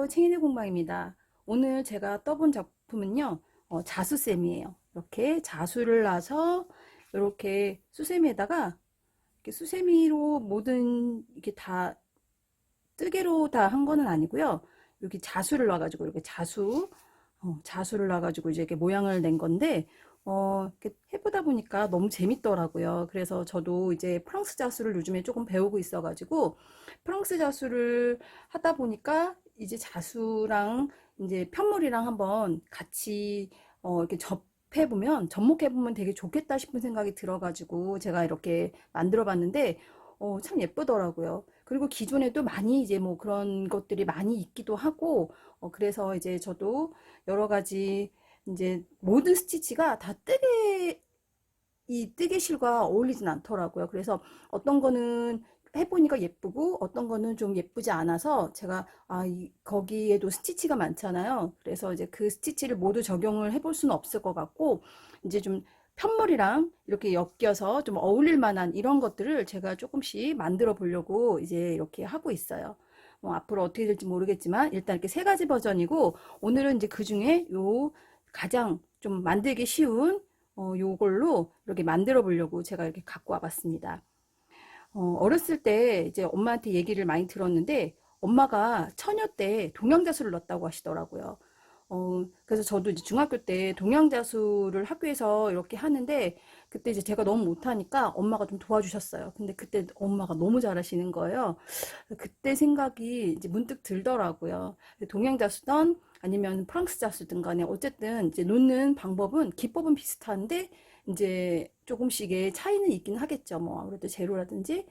안녕하세요. 챙이네 공방입니다. 오늘 제가 떠본 작품은요, 자수쌤이에요. 이렇게 자수를 놔서 이렇게 수세미에다가 이렇게 수세미로 모든 이게 다 뜨개로 다 한 거는 아니고요. 여기 자수를 놔가지고 이렇게 자수를 놔가지고 이제 이렇게 모양을 낸 건데, 이렇게 해보다 보니까 너무 재밌더라고요. 그래서 저도 이제 프랑스 자수를 요즘에 조금 배우고 있어가지고, 프랑스 자수를 하다 보니까 이제 자수랑 이제 편물이랑 한번 같이, 이렇게 접목해보면 되게 좋겠다 싶은 생각이 들어가지고, 제가 이렇게 만들어 봤는데, 참 예쁘더라고요. 그리고 기존에도 많이 이제 뭐 그런 것들이 많이 있기도 하고, 그래서 이제 저도 여러 가지 이제 모든 스티치가 다 이 뜨개실과 어울리진 않더라고요. 그래서 어떤 거는 해보니까 예쁘고 어떤 거는 좀 예쁘지 않아서 제가 거기에도 스티치가 많잖아요. 그래서 이제 그 스티치를 모두 적용을 해볼 수는 없을 것 같고 이제 좀 편물이랑 이렇게 엮여서 좀 어울릴 만한 이런 것들을 제가 조금씩 만들어 보려고 이제 이렇게 하고 있어요. 앞으로 어떻게 될지 모르겠지만 일단 이렇게 세 가지 버전이고 오늘은 이제 그 중에 요 가장 좀 만들기 쉬운 요걸로 이렇게 만들어 보려고 제가 이렇게 갖고 와봤습니다. 어렸을 때 이제 엄마한테 얘기를 많이 들었는데 엄마가 처녀 때 동양자수를 넣었다고 하시더라고요. 그래서 저도 이제 중학교 때 동양자수를 학교에서 이렇게 하는데 그때 이제 제가 너무 못하니까 엄마가 좀 도와주셨어요. 근데 그때 엄마가 너무 잘하시는 거예요. 그때 생각이 이제 문득 들더라고요. 동양자수든 아니면 프랑스 자수든 간에 어쨌든 이제 놓는 방법은 기법은 비슷한데 이제 조금씩의 차이는 있긴 하겠죠. 뭐 아무래도 재료라든지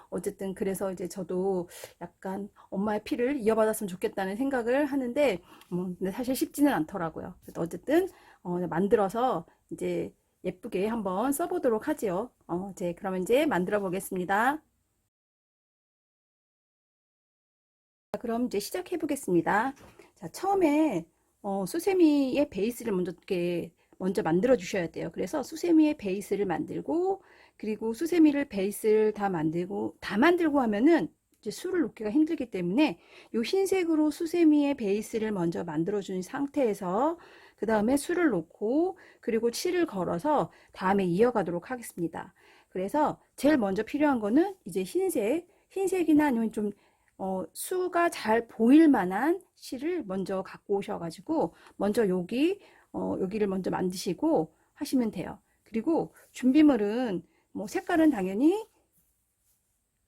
어쨌든 그래서 이제 저도 약간 엄마의 피를 이어받았으면 좋겠다는 생각을 하는데 근데 사실 쉽지는 않더라고요. 그래서 어쨌든 만들어서 이제 예쁘게 한번 써보도록 하지요. 이제 그러면 이제 만들어 보겠습니다. 자, 그럼 이제 시작해 보겠습니다. 자, 처음에 수세미의 베이스를 먼저 만들어 주셔야 돼요. 그래서 수세미의 베이스를 만들고 그리고 수세미를 베이스를 다 만들고 하면은 이제 술을 놓기가 힘들기 때문에 요 흰색으로 수세미의 베이스를 먼저 만들어 준 상태에서 그 다음에 술을 놓고 그리고 칠을 걸어서 다음에 이어가도록 하겠습니다. 그래서 제일 먼저 필요한 거는 이제 흰색이나 아니면 좀 수가 잘 보일 만한 실을 먼저 갖고 오셔가지고 먼저 여기를 먼저 만드시고 하시면 돼요. 그리고 준비물은 뭐 색깔은 당연히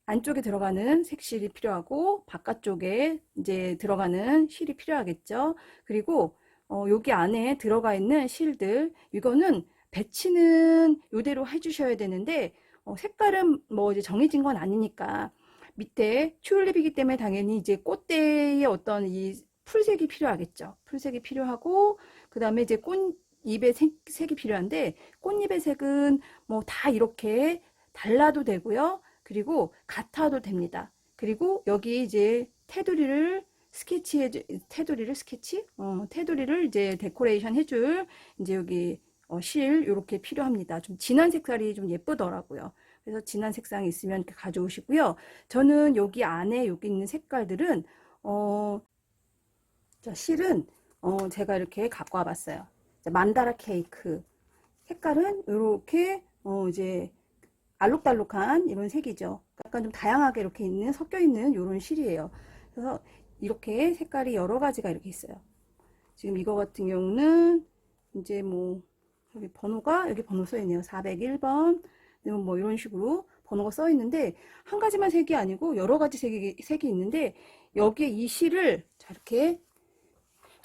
안쪽에 들어가는 색실이 필요하고 바깥쪽에 이제 들어가는 실이 필요하겠죠. 그리고 여기 안에 들어가 있는 실들 이거는 배치는 이대로 해주셔야 되는데 색깔은 뭐 이제 정해진 건 아니니까 밑에 튤립이기 때문에 당연히 이제 꽃대의 어떤 이 풀색이 필요하겠죠. 풀색이 필요하고 그 다음에 이제 꽃잎의 색이 필요한데 꽃잎의 색은 뭐 다 이렇게 달라도 되고요. 그리고 같아도 됩니다. 그리고 여기 이제 테두리를 이제 데코레이션 해줄 이제 여기 실 이렇게 필요합니다. 좀 진한 색깔이 좀 예쁘더라고요. 그래서 진한 색상이 있으면 이렇게 가져오시고요. 저는 여기 안에 여기 있는 색깔들은 어, 자, 실은 제가 이렇게 갖고 와봤어요. 만다라 케이크 색깔은 이렇게 이제 알록달록한 이런 색이죠. 약간 좀 다양하게 이렇게 섞여 있는 이런 실이에요. 그래서 이렇게 색깔이 여러 가지가 이렇게 있어요. 지금 이거 같은 경우는 이제 뭐 여기 번호 써 있네요. 401번. 뭐 이런 식으로 번호가 써 있는데 한 가지만 색이 아니고 여러 가지 색이 있는데 여기에 이 실을 자 이렇게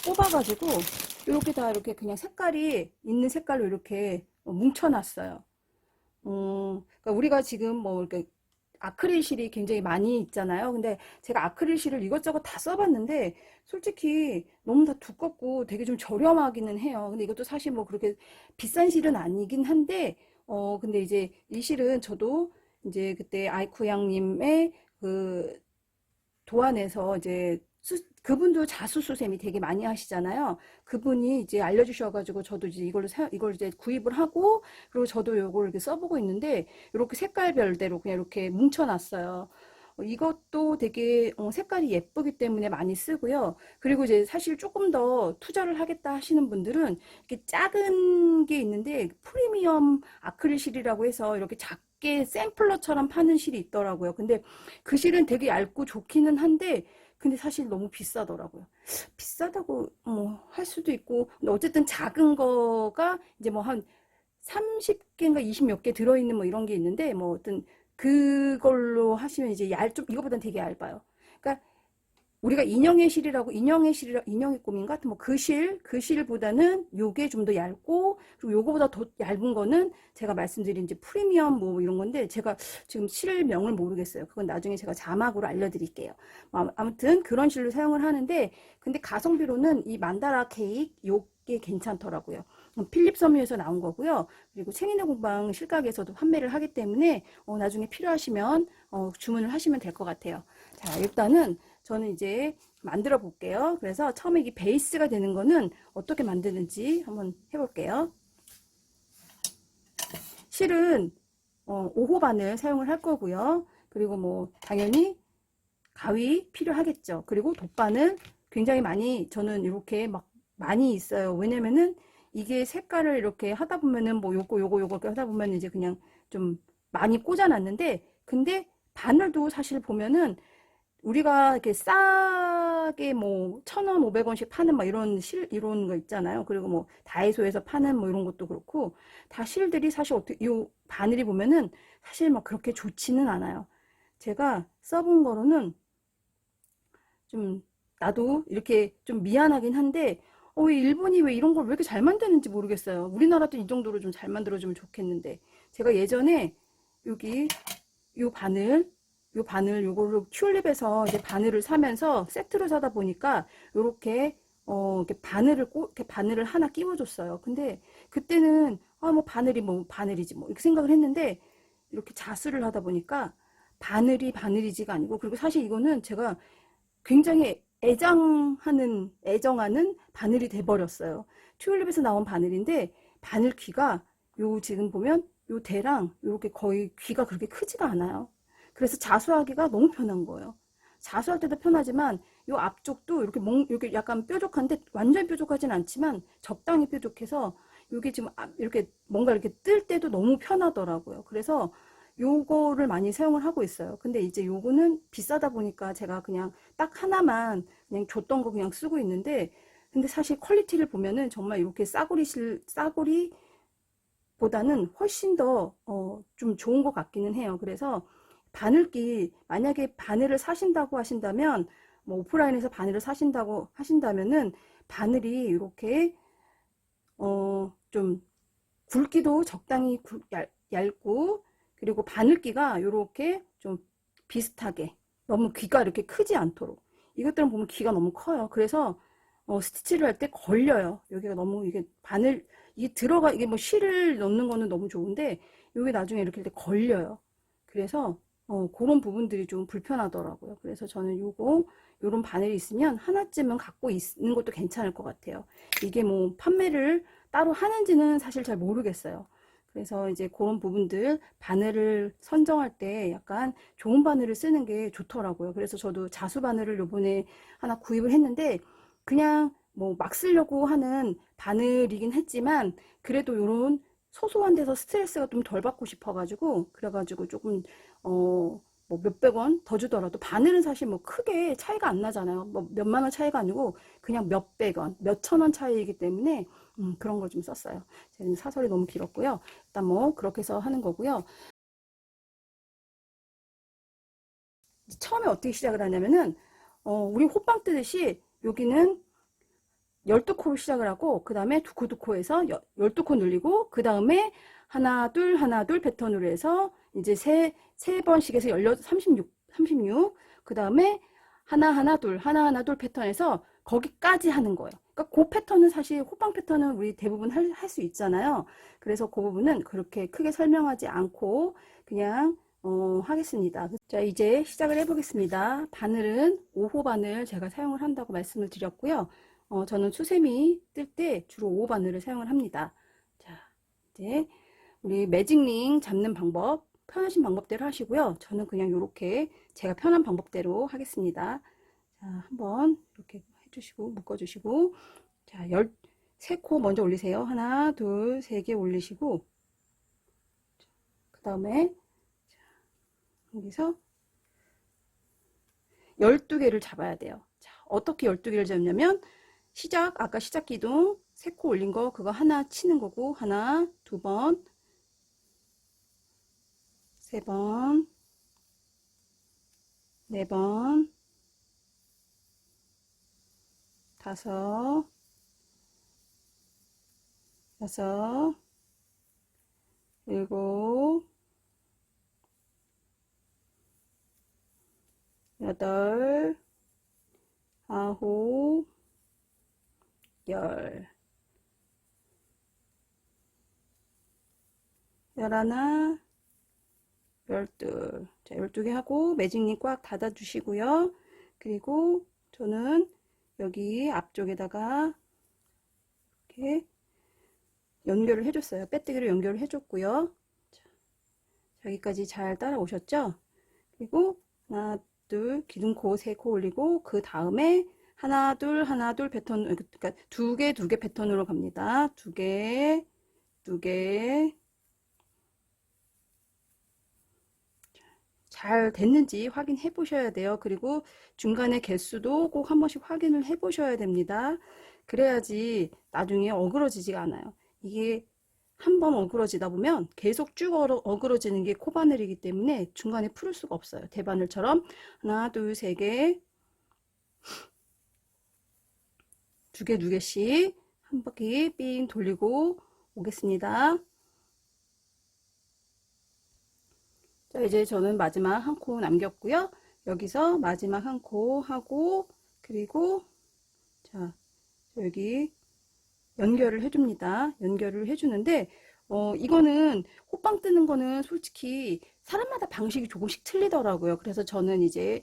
뽑아가지고 이렇게 다 이렇게 그냥 색깔이 있는 색깔로 이렇게 뭉쳐놨어요. 그러니까 우리가 지금 뭐 이렇게 아크릴 실이 굉장히 많이 있잖아요. 근데 제가 아크릴 실을 이것저것 다 써봤는데 솔직히 너무 다 두껍고 되게 좀 저렴하기는 해요. 근데 이것도 사실 뭐 그렇게 비싼 실은 아니긴 한데 근데 이제 이 실은 저도 이제 그때 아이쿠 양님의 그 도안에서 이제 그분도 자수수세미 되게 많이 하시잖아요. 그분이 이제 알려주셔가지고 저도 이제 이걸 이제 구입을 하고 그리고 저도 이걸 이렇게 써보고 있는데 이렇게 색깔별대로 그냥 이렇게 뭉쳐놨어요. 이것도 되게 색깔이 예쁘기 때문에 많이 쓰고요. 그리고 이제 사실 조금 더 투자를 하겠다 하시는 분들은 이렇게 작은 게 있는데 프리미엄 아크릴 실이라고 해서 이렇게 작게 샘플러처럼 파는 실이 있더라고요. 근데 그 실은 되게 얇고 좋기는 한데 근데 사실 너무 비싸더라고요. 비싸다고 할 수도 있고 근데 어쨌든 작은 거가 이제 뭐 한 30개인가 20 몇 개 들어있는 뭐 이런 게 있는데 뭐 어떤 그걸로 하시면 이제 좀 이거보단 되게 얇아요. 그러니까 우리가 인형의 꿈인가? 뭐 그 실보다는 요게 좀 더 얇고 그리고 요거보다 더 얇은 거는 제가 말씀드린 이제 프리미엄 뭐 이런 건데 제가 지금 실명을 모르겠어요. 그건 나중에 제가 자막으로 알려드릴게요. 아무튼 그런 실로 사용을 하는데 근데 가성비로는 이 만다라 케이크 요게 괜찮더라고요. 필립 섬유에서 나온 거고요. 그리고 챙이네 공방 실가게에서도 판매를 하기 때문에 나중에 필요하시면 주문을 하시면 될 것 같아요. 자, 일단은 저는 이제 만들어 볼게요. 그래서 처음에 이 베이스가 되는 거는 어떻게 만드는지 한번 해볼게요. 실은 5호 바늘 사용을 할 거고요. 그리고 뭐 당연히 가위 필요하겠죠. 그리고 돗바늘 굉장히 많이 저는 이렇게 막 많이 있어요. 왜냐면은 이게 색깔을 이렇게 하다 보면은 뭐 요거 하다 보면 이제 그냥 좀 많이 꽂아놨는데 근데 바늘도 사실 보면은 우리가 이렇게 싸게 뭐 1,000원, 500원씩 파는 막 이런 거 있잖아요. 그리고 뭐 다이소에서 파는 뭐 이런 것도 그렇고 다 실들이 사실 어떻게 요 바늘이 보면은 사실 막 그렇게 좋지는 않아요. 제가 써본 거로는 좀 나도 이렇게 좀 미안하긴 한데 왜 일본이 왜 이런 걸 왜 이렇게 잘 만드는지 모르겠어요. 우리나라도 이 정도로 좀 잘 만들어주면 좋겠는데 제가 예전에 여기 요 바늘 요거를 튤립에서 이제 바늘을 사면서 세트로 사다 보니까 요렇게 이렇게 이렇게 바늘을 하나 끼워줬어요. 근데 그때는 뭐 바늘이 뭐 바늘이지 뭐 이렇게 생각을 했는데 이렇게 자수를 하다 보니까 바늘이 바늘이지가 아니고 그리고 사실 이거는 제가 굉장히 애정하는 바늘이 돼버렸어요. 튤립에서 나온 바늘인데 바늘 귀가 요 지금 보면 요 대랑 요렇게 거의 귀가 그렇게 크지가 않아요. 그래서 자수하기가 너무 편한 거예요. 자수할 때도 편하지만 요 앞쪽도 이렇게 약간 뾰족한데 완전 뾰족하진 않지만 적당히 뾰족해서 요게 지금 이렇게 뭔가 이렇게 뜰 때도 너무 편하더라고요. 그래서 요거를 많이 사용을 하고 있어요. 근데 이제 요거는 비싸다 보니까 제가 그냥 딱 하나만 그냥 줬던 거 그냥 쓰고 있는데 근데 사실 퀄리티를 보면은 정말 이렇게 싸구리보다는 훨씬 더 좀 좋은 것 같기는 해요. 그래서 바늘기 만약에 바늘을 사신다고 하신다면 뭐 오프라인에서 바늘을 사신다고 하신다면은 바늘이 이렇게 좀 굵기도 적당히 얇고 그리고 바늘기가 이렇게 좀 비슷하게 너무 귀가 이렇게 크지 않도록 이것들은 보면 귀가 너무 커요. 그래서 스티치를 할 때 걸려요. 여기가 너무 이게 바늘 이게 뭐 실을 넣는 거는 너무 좋은데 여기 나중에 이렇게 걸려요. 그래서 그런 부분들이 좀 불편하더라고요. 그래서 저는 요런 바늘이 있으면 하나쯤은 갖고 있는 것도 괜찮을 것 같아요. 이게 뭐 판매를 따로 하는지는 사실 잘 모르겠어요. 그래서 이제 그런 부분들 바늘을 선정할 때 약간 좋은 바늘을 쓰는 게 좋더라고요. 그래서 저도 자수 바늘을 요번에 하나 구입을 했는데 그냥 뭐 막 쓰려고 하는 바늘이긴 했지만 그래도 요런 소소한 데서 스트레스가 좀 덜 받고 싶어가지고 그래가지고 조금 뭐 몇백 원 더 주더라도 바늘은 사실 뭐 크게 차이가 안 나잖아요. 뭐 몇만 원 차이가 아니고 그냥 몇백 원, 몇천 원 차이이기 때문에 그런 걸 좀 썼어요. 제가 사설이 너무 길었고요. 일단 뭐 그렇게 해서 하는 거고요. 처음에 어떻게 시작을 하냐면은 우리 호빵 뜨듯이 여기는 12코로 시작을 하고 그 다음에 두 코에서 12코 늘리고 그 다음에 하나 둘 패턴으로 해서 이제 세 번씩 해서 36 그 다음에 하나 둘 패턴에서 거기까지 하는 거예요. 그러니까 그 패턴은 사실 호빵 패턴은 우리 대부분 할 수 있잖아요. 그래서 그 부분은 그렇게 크게 설명하지 않고 그냥 하겠습니다. 자, 이제 시작을 해보겠습니다. 바늘은 5호 바늘 제가 사용을 한다고 말씀을 드렸고요. 저는 수세미 뜰 때 주로 5호 바늘을 사용을 합니다. 자, 이제 우리 매직링 잡는 방법 편하신 방법대로 하시고요. 저는 그냥 이렇게 제가 편한 방법대로 하겠습니다. 자, 한번 이렇게 해주시고 묶어주시고, 자, 13코 먼저 올리세요. 하나, 둘, 세 개 올리시고, 그 다음에 여기서 12개를 잡아야 돼요. 자, 어떻게 12개를 잡냐면, 아까 시작 기둥 3코 올린 거 그거 하나 치는 거고, 하나, 두 번, 세 번, 네 번, 다섯, 여섯, 일곱, 여덟, 아홉, 열, 열하나, 열둘. 자, 12개 하고 매직님 꽉 닫아 주시고요. 그리고 저는 여기 앞쪽에다가 이렇게 연결을 해줬어요. 빼뜨기로 연결을 해줬고요. 자, 여기까지 잘 따라오셨죠? 그리고 하나, 둘, 기둥코 3코 올리고 그 다음에 하나, 둘 패턴, 그러니까 두 개 패턴으로 갑니다. 두 개. 잘 됐는지 확인해 보셔야 돼요. 그리고 중간에 개수도 꼭 한 번씩 확인을 해 보셔야 됩니다. 그래야지 나중에 어그러지지가 않아요. 이게 한 번 어그러지다 보면 계속 쭉 어그러지는 게 코바늘이기 때문에 중간에 풀을 수가 없어요. 대바늘처럼 하나, 둘, 세 개, 두 개씩 한 바퀴 삥 돌리고 오겠습니다. 자, 이제 저는 마지막 한 코 남겼고요. 여기서 마지막 한 코 하고, 그리고 자, 여기 연결을 해줍니다. 연결을 해주는데, 이거는 호빵 뜨는 거는 솔직히 사람마다 방식이 조금씩 틀리더라고요. 그래서 저는 이제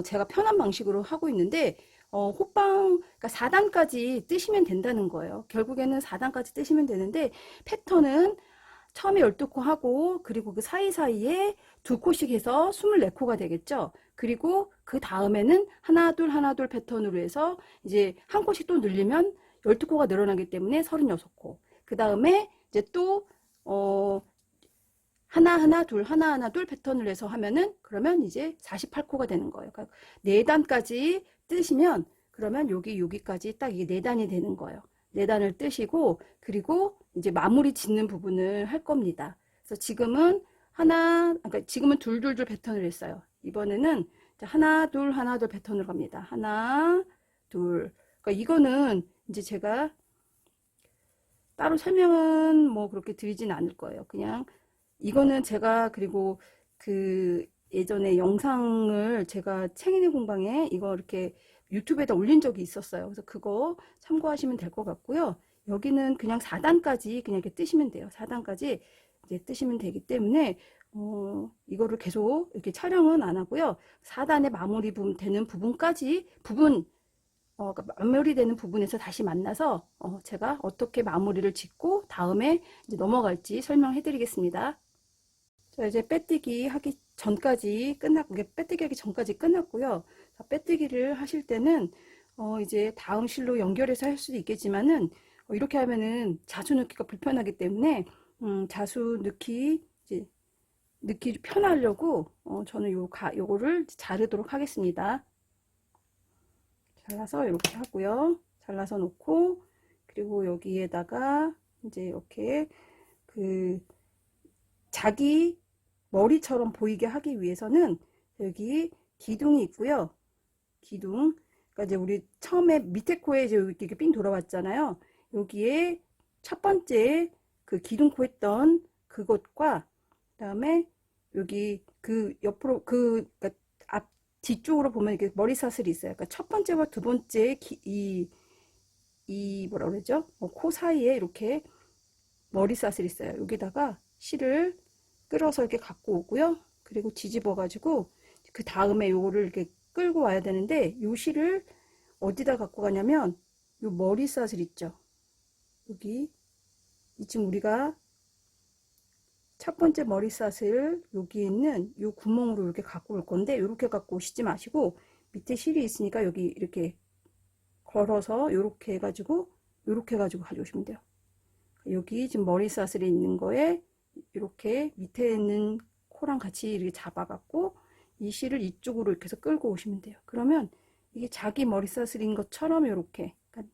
제가 편한 방식으로 하고 있는데, 호빵, 그러니까 4단까지 뜨시면 된다는 거예요. 결국에는 4단까지 뜨시면 되는데, 패턴은 처음에 12코 하고, 그리고 그 사이사이에 2코씩 해서 24코가 되겠죠. 그리고 그 다음에는 하나, 둘 패턴으로 해서 이제 한 코씩 또 늘리면 12코가 늘어나기 때문에 36코. 그 다음에 이제 또, 하나, 둘 패턴을 해서 하면은 그러면 이제 48코가 되는 거예요. 그러니까 4단까지 뜨시면 그러면 여기까지 딱 이게 4단이 되는 거예요. 4단을 뜨시고 그리고 이제 마무리 짓는 부분을 할 겁니다. 그래서 지금은 그러니까 지금은 둘 패턴을 했어요. 이번에는 하나, 둘 패턴으로 갑니다. 하나, 둘. 그러니까 이거는 이제 제가 따로 설명은 뭐 그렇게 드리진 않을 거예요. 그냥 이거는 제가 그리고 그 예전에 영상을 제가 챙이는 공방에 이거 이렇게 유튜브에다 올린 적이 있었어요. 그래서 그거 참고하시면 될 것 같고요. 여기는 그냥 4단까지 그냥 이렇게 뜨시면 돼요. 4단까지 이제 뜨시면 되기 때문에 이거를 계속 이렇게 촬영은 안 하고요. 4단의 마무리 되는 부분까지 그러니까 마무리되는 부분에서 다시 만나서 제가 어떻게 마무리를 짓고 다음에 이제 넘어갈지 설명해 드리겠습니다. 자, 이제 빼뜨기 하기 전까지 끝났고요. 자, 빼뜨기를 하실 때는 이제 다음 실로 연결해서 할 수도 있겠지만은 이렇게 하면은 자수 넣기가 불편하기 때문에 자수 넣기 편하려고 저는 요거를 자르도록 하겠습니다. 잘라서 이렇게 하고요. 잘라서 놓고 그리고 여기에다가 이제 이렇게 그 자기 머리처럼 보이게 하기 위해서는 여기 기둥이 있고요. 기둥. 그러니까 이제 우리 처음에 밑에 코에 이제 이렇게 삥 돌아왔잖아요. 여기에 첫 번째 그 기둥코 했던 그것과 그다음에 여기 그 옆으로 그러니까 앞 뒤쪽으로 보면 이렇게 머리 사슬이 있어요. 그러니까 첫 번째와 두 번째 이 뭐라 그러죠? 코 사이에 이렇게 머리 사슬이 있어요. 여기다가 실을 끌어서 이렇게 갖고 오고요. 그리고 뒤집어 가지고 그 다음에 요거를 이렇게 끌고 와야 되는데 요 실을 어디다 갖고 가냐면 요 머리 사슬 있죠. 여기 지금 우리가 첫 번째 머리샷을 여기 있는 요 구멍으로 이렇게 갖고 올 건데, 이렇게 갖고 오시지 마시고 밑에 실이 있으니까 여기 이렇게 걸어서 이렇게 해가지고 가져오시면 돼요. 여기 지금 머리샷을 있는 거에 이렇게 밑에 있는 코랑 같이 이렇게 잡아갖고 이 실을 이쪽으로 이렇게 해서 끌고 오시면 돼요. 그러면 이게 자기 머리사슬인 것처럼 이렇게, 그러니까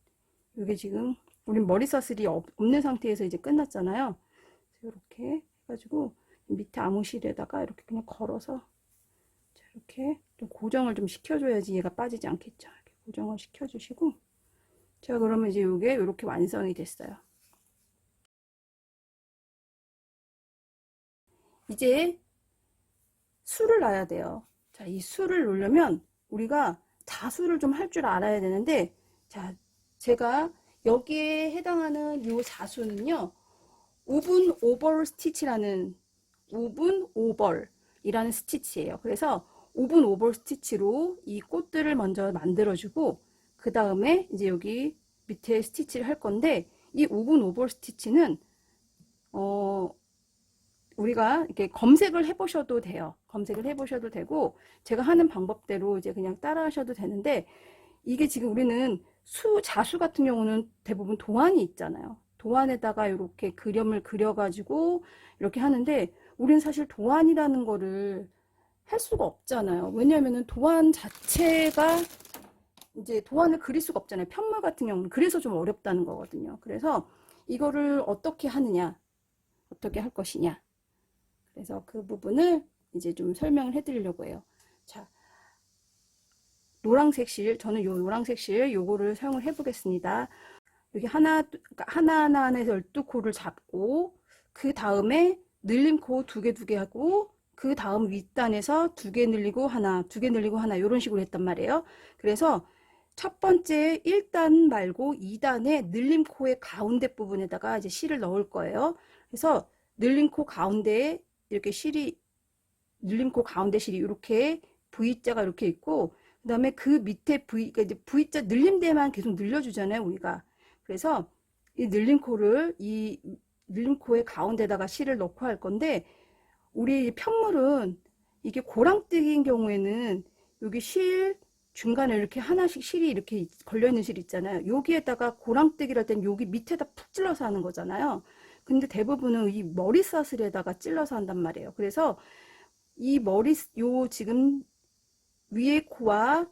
이게 지금 우린 머리사슬이 없는 상태에서 이제 끝났잖아요. 이렇게 해가지고 밑에 아무실에다가 이렇게 그냥 걸어서 이렇게 좀 고정을 좀 시켜줘야지 얘가 빠지지 않겠죠. 이렇게 고정을 시켜주시고, 자, 그러면 이제 이게 이렇게 완성이 됐어요. 이제 술을 놔야 돼요. 자, 이 술을 놓으려면 우리가 자수를 좀 할 줄 알아야 되는데, 자, 제가 여기에 해당하는 요 자수는요, 오븐 오벌 스티치라는, 오븐 오벌이라는 스티치예요. 그래서 오븐 오벌 스티치로 이 꽃들을 먼저 만들어주고, 그 다음에 이제 여기 밑에 스티치를 할 건데, 이 오븐 오벌 스티치는 우리가 이렇게 검색을 해보셔도 돼요. 검색을 해보셔도 되고, 제가 하는 방법대로 이제 그냥 따라 하셔도 되는데, 이게 지금 우리는 자수 같은 경우는 대부분 도안이 있잖아요. 도안에다가 이렇게 그림을 그려가지고 이렇게 하는데, 우리는 사실 도안이라는 거를 할 수가 없잖아요. 왜냐하면은 도안 자체가 이제 도안을 그릴 수가 없잖아요. 편물 같은 경우는. 그래서 좀 어렵다는 거거든요. 그래서 이거를 어떻게 하느냐, 어떻게 할 것이냐. 그래서 그 부분을 이제 좀 설명을 해드리려고 해요. 자, 노란색 실, 저는 요 노란색 실 요거를 사용을 해 보겠습니다. 여기 하나하나 안에서 12코를 잡고, 그 다음에 늘림코 두 개 하고, 그 다음 윗단에서 2개 늘리고 하나, 2개 늘리고 하나, 이런 식으로 했단 말이에요. 그래서 첫 번째 1단 말고 2단에 늘림코의 가운데 부분에다가 이제 실을 넣을 거예요. 그래서 늘림코 가운데에 이렇게 실이, 늘림코 가운데 실이 이렇게 V자가 이렇게 있고, 그 다음에 그 밑에 그러니까 이제 V자 늘림대만 계속 늘려주잖아요, 우리가. 그래서 이 늘림코를, 이 늘림코의 가운데다가 실을 넣고 할 건데, 우리 편물은 이게 고랑뜨기인 경우에는 여기 실 중간에 이렇게 하나씩 실이 이렇게 걸려있는 실 있잖아요. 여기에다가 고랑뜨기를 땐 여기 밑에다 푹 찔러서 하는 거잖아요. 근데 대부분은 이 머리사슬에다가 찔러서 한단 말이에요. 그래서 이 지금 위에 코와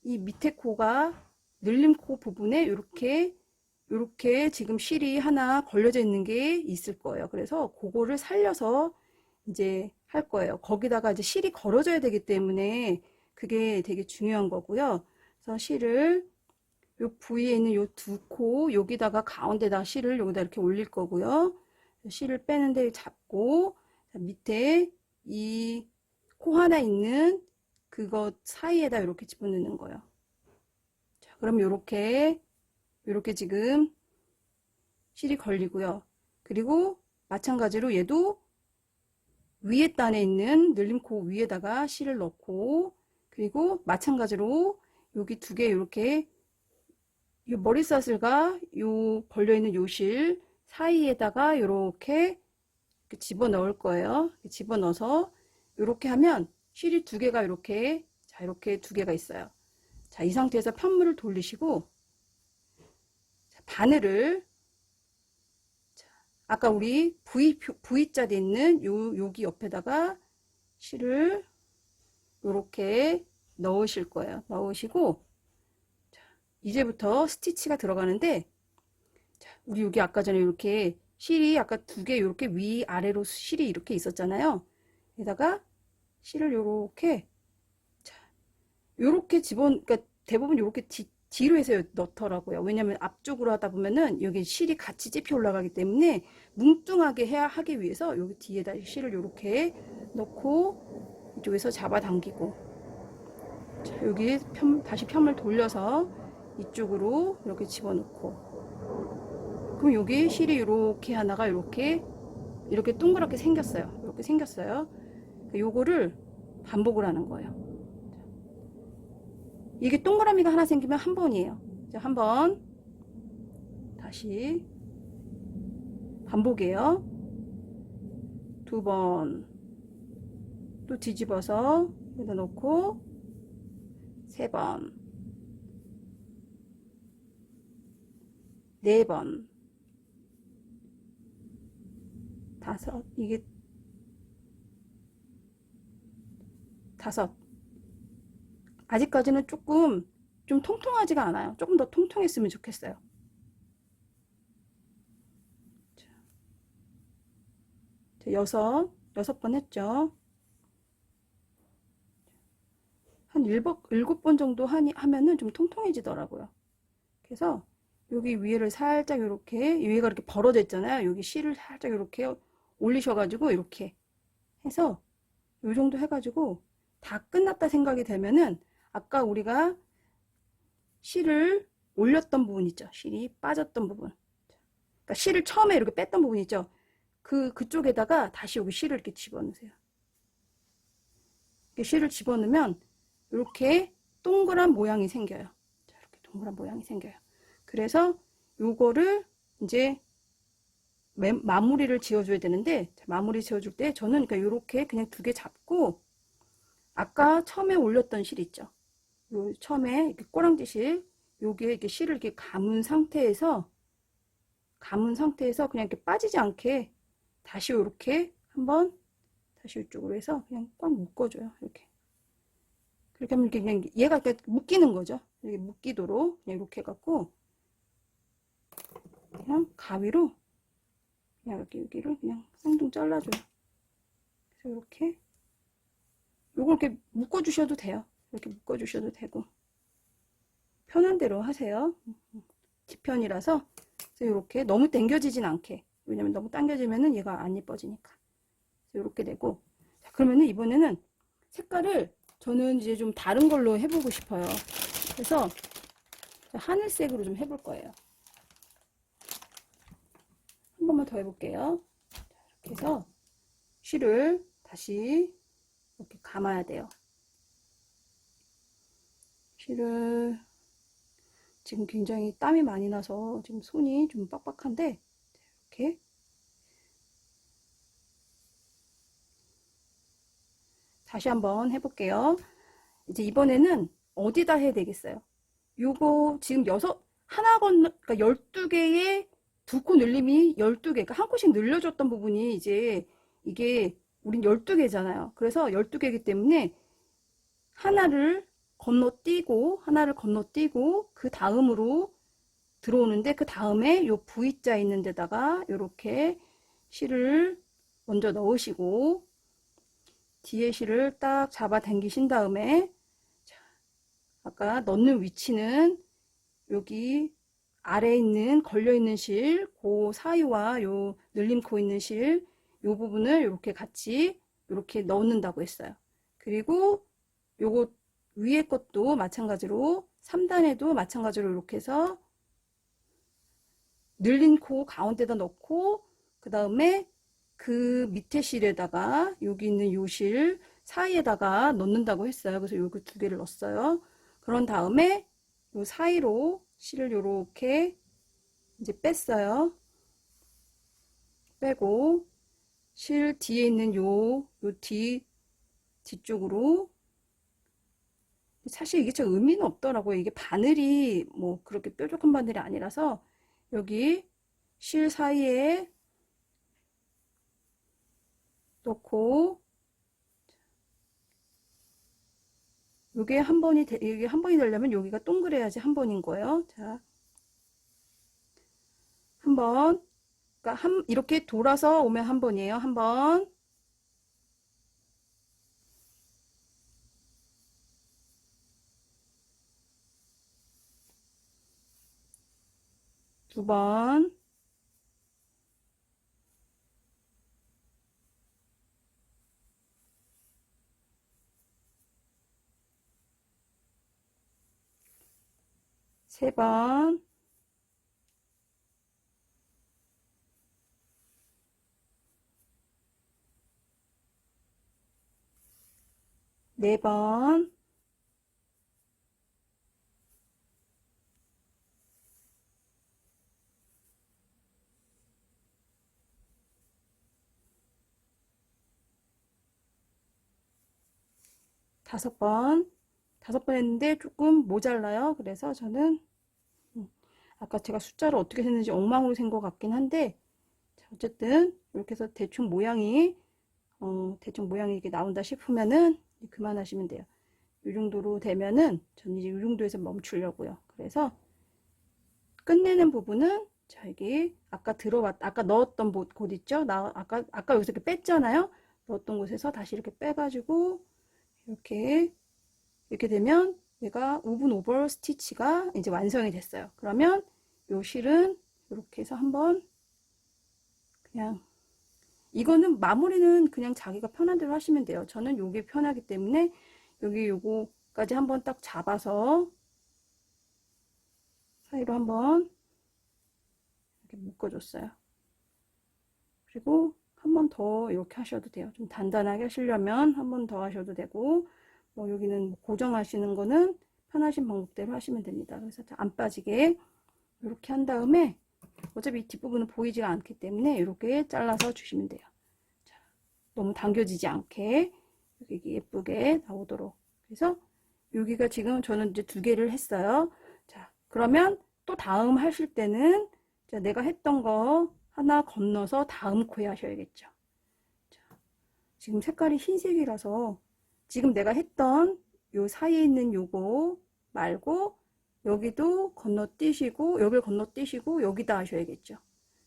이 밑에 코가 늘림 코 부분에 이렇게 지금 실이 하나 걸려져 있는 게 있을 거예요. 그래서 그거를 살려서 이제 할 거예요. 거기다가 이제 실이 걸어져야 되기 때문에 그게 되게 중요한 거고요. 그래서 실을 요 부위에 있는 요 두 코 여기다가 가운데다 실을 여기다 이렇게 올릴 거고요. 실을 빼는데 잡고, 밑에 이 코 하나 있는 그거 사이에다 이렇게 집어넣는 거예요. 자, 그럼 이렇게 지금 실이 걸리고요. 그리고 마찬가지로 얘도 위에 단에 있는 늘림코 위에다가 실을 넣고, 그리고 마찬가지로 여기 2개 이렇게 이 머리사슬과 요 걸려있는 요 실 사이에다가 이렇게 집어 넣을 거예요. 집어넣어서 이렇게 하면 실이 2개가 이렇게, 자, 이렇게 2개가 있어요. 자, 이 상태에서 편물을 돌리시고, 자, 바늘을, 자, 아까 우리 V자 돼 있는 여기 옆에다가 실을 이렇게 넣으실 거예요. 넣으시고, 자, 이제부터 스티치가 들어가는데, 자, 우리 여기 아까 전에 이렇게 실이 아까 2개 이렇게 위아래로 실이 이렇게 있었잖아요. 여기다가 실을 요렇게, 자, 요렇게 그러니까 대부분 요렇게 뒤로 해서 넣더라고요. 왜냐면 앞쪽으로 하다 보면은 여기 실이 같이 찝혀 올라가기 때문에 뭉뚱하게 하기 위해서 여기 뒤에다 실을 요렇게 넣고 이쪽에서 잡아당기고, 자, 여기 다시 편을 돌려서 이쪽으로 이렇게 집어넣고, 그럼 여기 실이 이렇게 하나가 이렇게 동그랗게 생겼어요. 이렇게 생겼어요. 요거를 반복을 하는 거예요. 이게 동그라미가 하나 생기면 한 번이에요. 자, 한 번, 다시 반복이에요. 2번, 또 뒤집어서 여기다 놓고 3번, 4번, 5, 이게 5. 아직까지는 조금 좀 통통하지가 않아요. 조금 더 통통했으면 좋겠어요. 자, 6번 했죠. 한 7번 정도 하면은 좀 통통해지더라고요. 그래서 여기 위에를 살짝 이렇게, 위에가 이렇게 벌어져 있잖아요. 여기 실을 살짝 이렇게 올리셔가지고 이렇게 해서 요 정도 해가지고 다 끝났다 생각이 되면은 아까 우리가 실을 올렸던 부분 있죠. 실이 빠졌던 부분. 그러니까 실을 처음에 이렇게 뺐던 부분 있죠. 그쪽에다가 다시 여기 실을 이렇게 집어넣으세요. 이렇게 실을 집어넣으면 이렇게 동그란 모양이 생겨요. 자, 이렇게 동그란 모양이 생겨요. 그래서 요거를 이제 마무리를 지어줘야 되는데, 마무리 지어줄 때 저는 그러니까 이렇게 그냥 2개 잡고 아까 처음에 올렸던 실 있죠. 요 처음에 이렇게 꼬랑지 실, 요게 이렇게 실을 이렇게 감은 상태에서 그냥 이렇게 빠지지 않게 다시 이렇게 한번 다시 이쪽으로 해서 그냥 꽉 묶어줘요. 이렇게. 그렇게 하면 이렇게 그냥 얘가 이렇게 묶이는 거죠. 이렇게 묶이도록 그냥 이렇게 해갖고 그냥 가위로 그냥 이렇게 여기를 그냥 쌍둥 잘라줘요. 그래서 이렇게 요걸 이렇게 묶어주셔도 돼요. 이렇게 묶어주셔도 되고 편한 대로 하세요. 뒤편이라서 이렇게 너무 당겨지진 않게. 왜냐면 너무 당겨지면은 얘가 안 예뻐지니까. 이렇게 되고. 자, 그러면은 이번에는 색깔을 저는 이제 좀 다른 걸로 해보고 싶어요. 그래서 하늘색으로 좀 해볼 거예요. 한 번만 더 해볼게요. 이렇게 해서 실을 다시 이렇게 감아야 돼요. 실을 지금 굉장히 땀이 많이 나서 지금 손이 좀 빡빡한데 이렇게 다시 한번 해볼게요. 이제 이번에는 어디다 해야 되겠어요? 요거 지금 그러니까 12개의 두 코 늘림이 12개, 그러니까 한 코씩 늘려줬던 부분이 이제 이게 우린 12개잖아요. 그래서 12개이기 때문에 하나를 건너뛰고 그 다음으로 들어오는데 그 다음에 요 V자 있는 데다가 이렇게 실을 먼저 넣으시고 뒤에 실을 딱 잡아 당기신 다음에 아까 넣는 위치는 여기 아래에 있는 걸려있는 실, 그 사이와 요 늘림코 있는 실, 요 부분을 이렇게 같이 이렇게 넣는다고 했어요. 그리고 요거 위에 것도 마찬가지로 3단에도 마찬가지로 이렇게 해서 늘린 코 가운데다 넣고 그 다음에 그 밑에 실에다가 여기 있는 요 실 사이에다가 넣는다고 했어요. 그래서 요거 2개를 넣었어요. 그런 다음에 요 사이로 실을 요렇게 이제 뺐어요. 빼고 실 뒤에 있는 요 뒤쪽으로 사실 이게 참 의미는 없더라고요. 이게 바늘이 뭐 그렇게 뾰족한 바늘이 아니라서 여기 실 사이에 넣고 이게 한 번이 되려면 여기가 동그래야지 한 번인 거예요. 자, 한 번. 그러니까 이렇게 돌아서 오면 한 번이에요. 한 번. 두 번. 세 번. 네 번. 다섯 번 했는데 조금 모자라요. 그래서 저는 아까 제가 숫자를 어떻게 셌는지 엉망으로 센 것 같긴 한데, 어쨌든 이렇게 해서 대충 모양이 이게 나온다 싶으면은 그만하시면 돼요. 이 정도로 되면은 저는 이제 이 정도에서 멈추려고요. 그래서 끝내는 부분은 자, 이게 아까 넣었던 곳 있죠? 아까 여기서 이렇게 뺐잖아요? 넣었던 곳에서 다시 이렇게 빼가지고 이렇게 되면 얘가 우분 오버 스티치가 이제 완성이 됐어요. 그러면 요 실은 이렇게 해서 한번 그냥 이거는 마무리는 그냥 자기가 편한 대로 하시면 돼요. 저는 요게 편하기 때문에 여기 요거까지 한번 딱 잡아서 사이로 한번 이렇게 묶어줬어요. 그리고 한 번 더 이렇게 하셔도 돼요. 좀 단단하게 하시려면 한 번 더 하셔도 되고, 뭐 여기는 고정하시는 거는 편하신 방법대로 하시면 됩니다. 그래서 안 빠지게 이렇게 한 다음에 어차피 이 뒷부분은 보이지가 않기 때문에 이렇게 잘라서 주시면 돼요. 자, 너무 당겨지지 않게 여기 예쁘게 나오도록. 그래서 여기가 지금 저는 이제 두 개를 했어요. 자, 그러면 또 다음 하실 때는 내가 했던 거 하나 건너서 다음 코에 하셔야겠죠. 자, 지금 색깔이 흰색이라서 지금 내가 했던 요 사이에 있는 요거 말고 여기도 건너뛰시고 여기를 건너뛰시고 여기다 하셔야겠죠.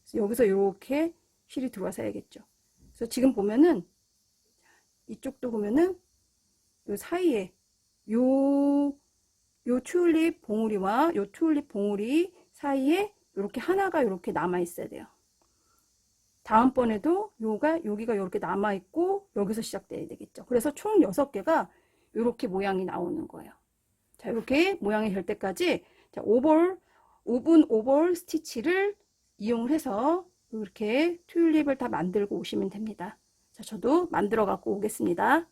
그래서 여기서 이렇게 실이 들어와서 해야겠죠. 그래서 지금 보면은 이쪽도 보면은 요 사이에 요 튤립 봉우리와 요 튤립 봉우리 사이에 이렇게 하나가 이렇게 남아 있어야 돼요. 다음번에도 여기가 이렇게 남아 있고 여기서 시작돼야 되겠죠. 그래서 총 6개가 이렇게 모양이 나오는 거예요. 자, 이렇게 모양이 될 때까지 자, 오븐 오벌 스티치를 이용해서 이렇게 튤립을 다 만들고 오시면 됩니다. 자, 저도 만들어 갖고 오겠습니다.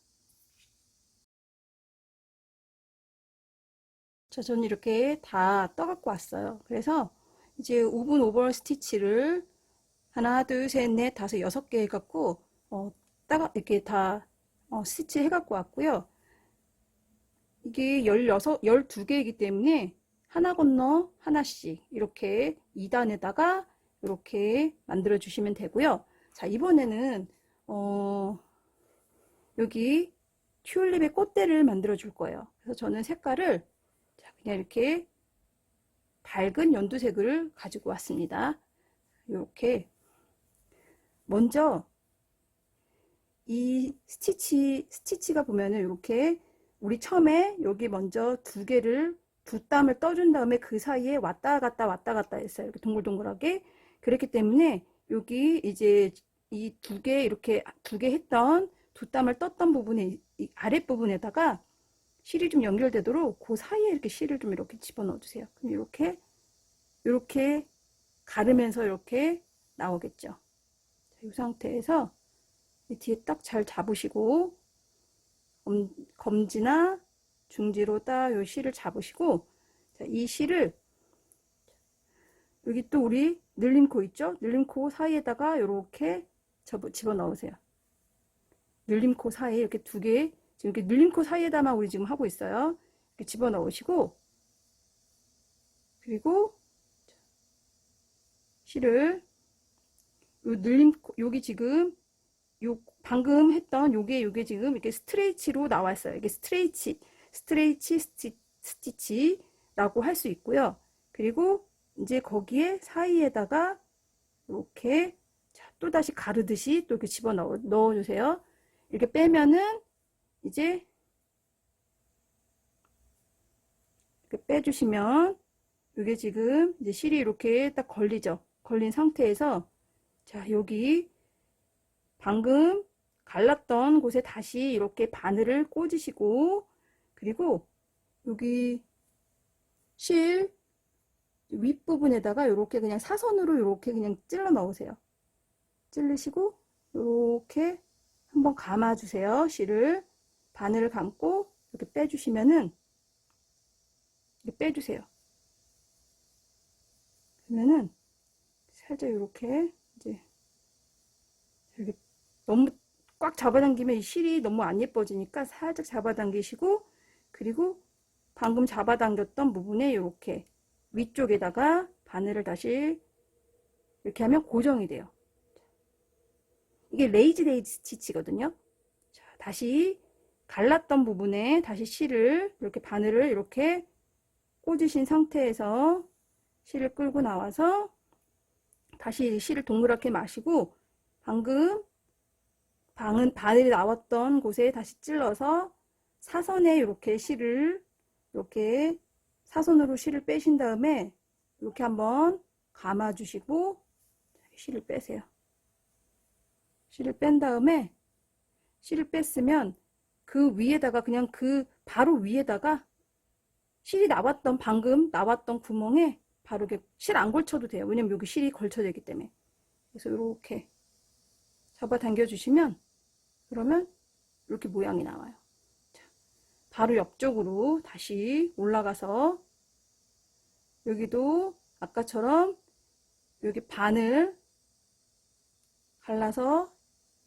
자, 저는 이렇게 다 떠갖고 왔어요. 그래서 이제 오븐 오벌 스티치를 하나, 둘, 셋, 넷, 다섯, 6개 해갖고 이렇게 다 스티치 해갖고 왔고요. 이게 12개이기 때문에 하나 건너 하나씩 이렇게 2단에다가 이렇게 만들어 주시면 되고요. 자, 이번에는 여기 튤립의 꽃대를 만들어 줄 거예요. 그래서 저는 색깔을 그냥 이렇게 밝은 연두색을 가지고 왔습니다. 이렇게 먼저 이 스티치가 보면은 이렇게 우리 처음에 여기 먼저 두 땀을 떠준 다음에 그 사이에 왔다 갔다 했어요. 이렇게 동글동글하게. 그렇기 때문에 여기 이제 이 이렇게 두 개 했던 두 땀을 떴던 부분에 이 아랫부분에다가 실이 좀 연결되도록 그 사이에 이렇게 실을 좀 이렇게 집어넣어 주세요. 그럼 이렇게 가르면서 이렇게 나오겠죠. 이 상태에서 뒤에 딱 잘 잡으시고 검지나 중지로 딱 요 실을 잡으시고 자, 이 실을 여기 또 우리 늘림코 있죠? 늘림코 사이에다가 이렇게 집어넣으세요. 늘림코 사이에 이렇게 두 개, 지금 이렇게 늘림코 사이에다만 우리 지금 하고 있어요. 이렇게 집어넣으시고 그리고 실을 요 늘림코 여기 지금 요 방금 했던 요게 지금 이렇게 스트레이치로 나왔어요. 이게 스트레이치 스티치라고 할 수 있고요. 그리고 이제 거기에 사이에다가 이렇게 또 다시 가르듯이 또 이렇게 넣어 주세요. 이렇게 빼면은 이제 이렇게 빼주시면 이게 지금 이제 실이 이렇게 딱 걸리죠. 걸린 상태에서 자, 여기 방금 갈랐던 곳에 다시 이렇게 바늘을 꽂으시고 그리고 여기 실 윗부분에다가 이렇게 그냥 사선으로 이렇게 그냥 찔러 넣으세요. 찔르시고 이렇게 한번 감아 주세요. 실을 바늘을 감고 이렇게 빼주시면은 이렇게 빼주세요. 그러면은 살짝 이렇게 이제 이렇게 너무 꽉 잡아당기면 이 실이 너무 안 예뻐지니까 살짝 잡아당기시고, 그리고 방금 잡아당겼던 부분에 이렇게 위쪽에다가 바늘을 다시 이렇게 하면 고정이 돼요. 이게 레이지 레이지 스티치거든요. 자, 다시 갈랐던 부분에 다시 실을 이렇게 바늘을 이렇게 꽂으신 상태에서 실을 끌고 나와서 다시 실을 동그랗게 마시고 방금 바늘이 나왔던 곳에 다시 찔러서 사선에 이렇게 실을 이렇게 사선으로 실을 빼신 다음에 이렇게 한번 감아 주시고 실을 빼세요. 실을 뺀 다음에 실을 뺐으면 그 위에다가 그냥 그 바로 위에다가 실이 나왔던 방금 나왔던 구멍에 바로 이렇게 실 안 걸쳐도 돼요. 왜냐면 여기 실이 걸쳐져 있기 때문에. 그래서 이렇게 잡아 당겨 주시면 그러면 이렇게 모양이 나와요. 자, 바로 옆쪽으로 다시 올라가서 여기도 아까처럼 여기 바늘 갈라서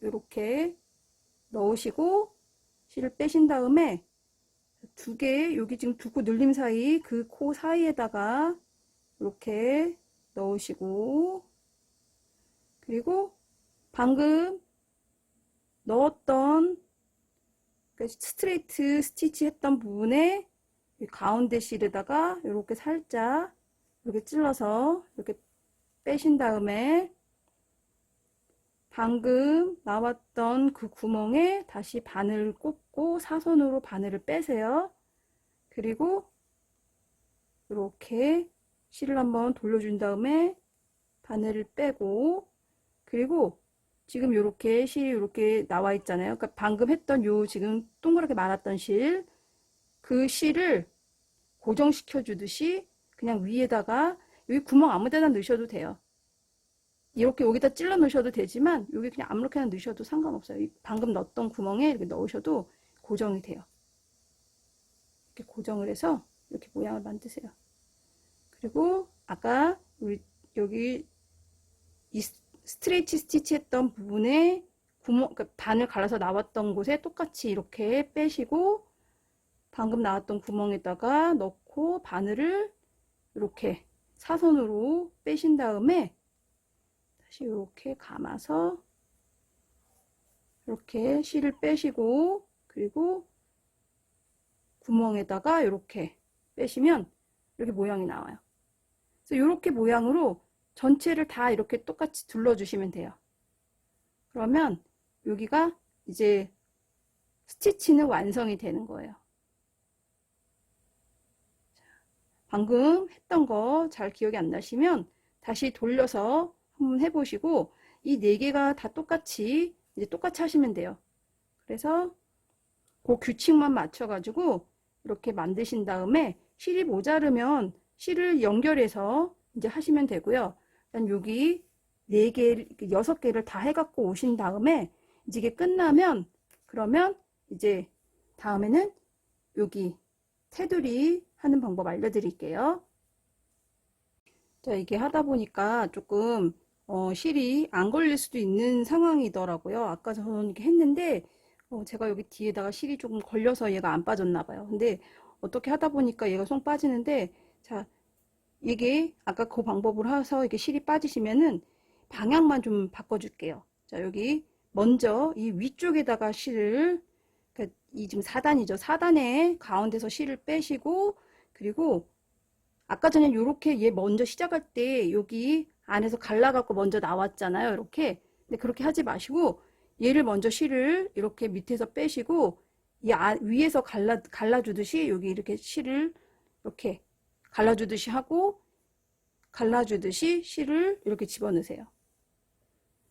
이렇게 넣으시고 실을 빼신 다음에 두 개 여기 지금 두 코 늘림 사이 그 코 사이에다가 이렇게 넣으시고 그리고 방금 넣었던 스트레이트 스티치 했던 부분에 가운데 실에다가 이렇게 살짝 이렇게 찔러서 이렇게 빼신 다음에 방금 나왔던 그 구멍에 다시 바늘 꽂고 사선으로 바늘을 빼세요. 그리고 이렇게 실을 한번 돌려준 다음에 바늘을 빼고 그리고 지금 이렇게 실이 이렇게 나와 있잖아요. 그러니까 방금 했던 요 지금 동그랗게 말았던 실, 그 실을 고정시켜 주듯이 그냥 위에다가 여기 구멍 아무 데나 넣으셔도 돼요. 이렇게 여기다 찔러 넣으셔도 되지만 여기 그냥 아무렇게나 넣으셔도 상관없어요. 방금 넣었던 구멍에 이렇게 넣으셔도 고정이 돼요. 이렇게 고정을 해서 이렇게 모양을 만드세요. 그리고 아까 우리 여기 이 스트레이치 스티치 했던 부분에 구멍, 그러니까 바늘 갈라서 나왔던 곳에 똑같이 이렇게 빼시고 방금 나왔던 구멍에다가 넣고 바늘을 이렇게 사선으로 빼신 다음에 다시 이렇게 감아서 이렇게 실을 빼시고 그리고 구멍에다가 이렇게 빼시면 이렇게 모양이 나와요. 그래서 이렇게 모양으로 전체를 다 이렇게 똑같이 둘러주시면 돼요. 그러면 여기가 이제 스티치는 완성이 되는 거예요. 방금 했던 거 잘 기억이 안 나시면 다시 돌려서 한번 해보시고 이 네 개가 다 똑같이 이제 똑같이 하시면 돼요. 그래서 그 규칙만 맞춰가지고 이렇게 만드신 다음에 실이 모자르면 실을 연결해서 이제 하시면 되고요. 일단 여기 4개, 6개를 다 해갖고 오신 다음에 이제 이게 끝나면 그러면 이제 다음에는 여기 테두리 하는 방법 알려드릴게요. 자, 이게 하다 보니까 조금 실이 안 걸릴 수도 있는 상황이더라고요. 아까 저는 이렇게 했는데 제가 여기 뒤에다가 실이 조금 걸려서 얘가 안 빠졌나 봐요. 근데 어떻게 하다 보니까 얘가 쏙 빠지는데 자, 이게 아까 그 방법으로 해서 이게 실이 빠지시면은 방향만 좀 바꿔줄게요. 자, 여기 먼저 이 위쪽에다가 실을 그러니까 이 지금 4단이죠. 4단에 가운데서 실을 빼시고 그리고 아까 전에 이렇게 얘 먼저 시작할 때 여기 안에서 갈라갖고 먼저 나왔잖아요. 이렇게. 근데 그렇게 하지 마시고 얘를 먼저 실을 이렇게 밑에서 빼시고 이 위에서 갈라주듯이 여기 이렇게 실을 이렇게 갈라주듯이 하고 갈라주듯이 실을 이렇게 집어넣으세요.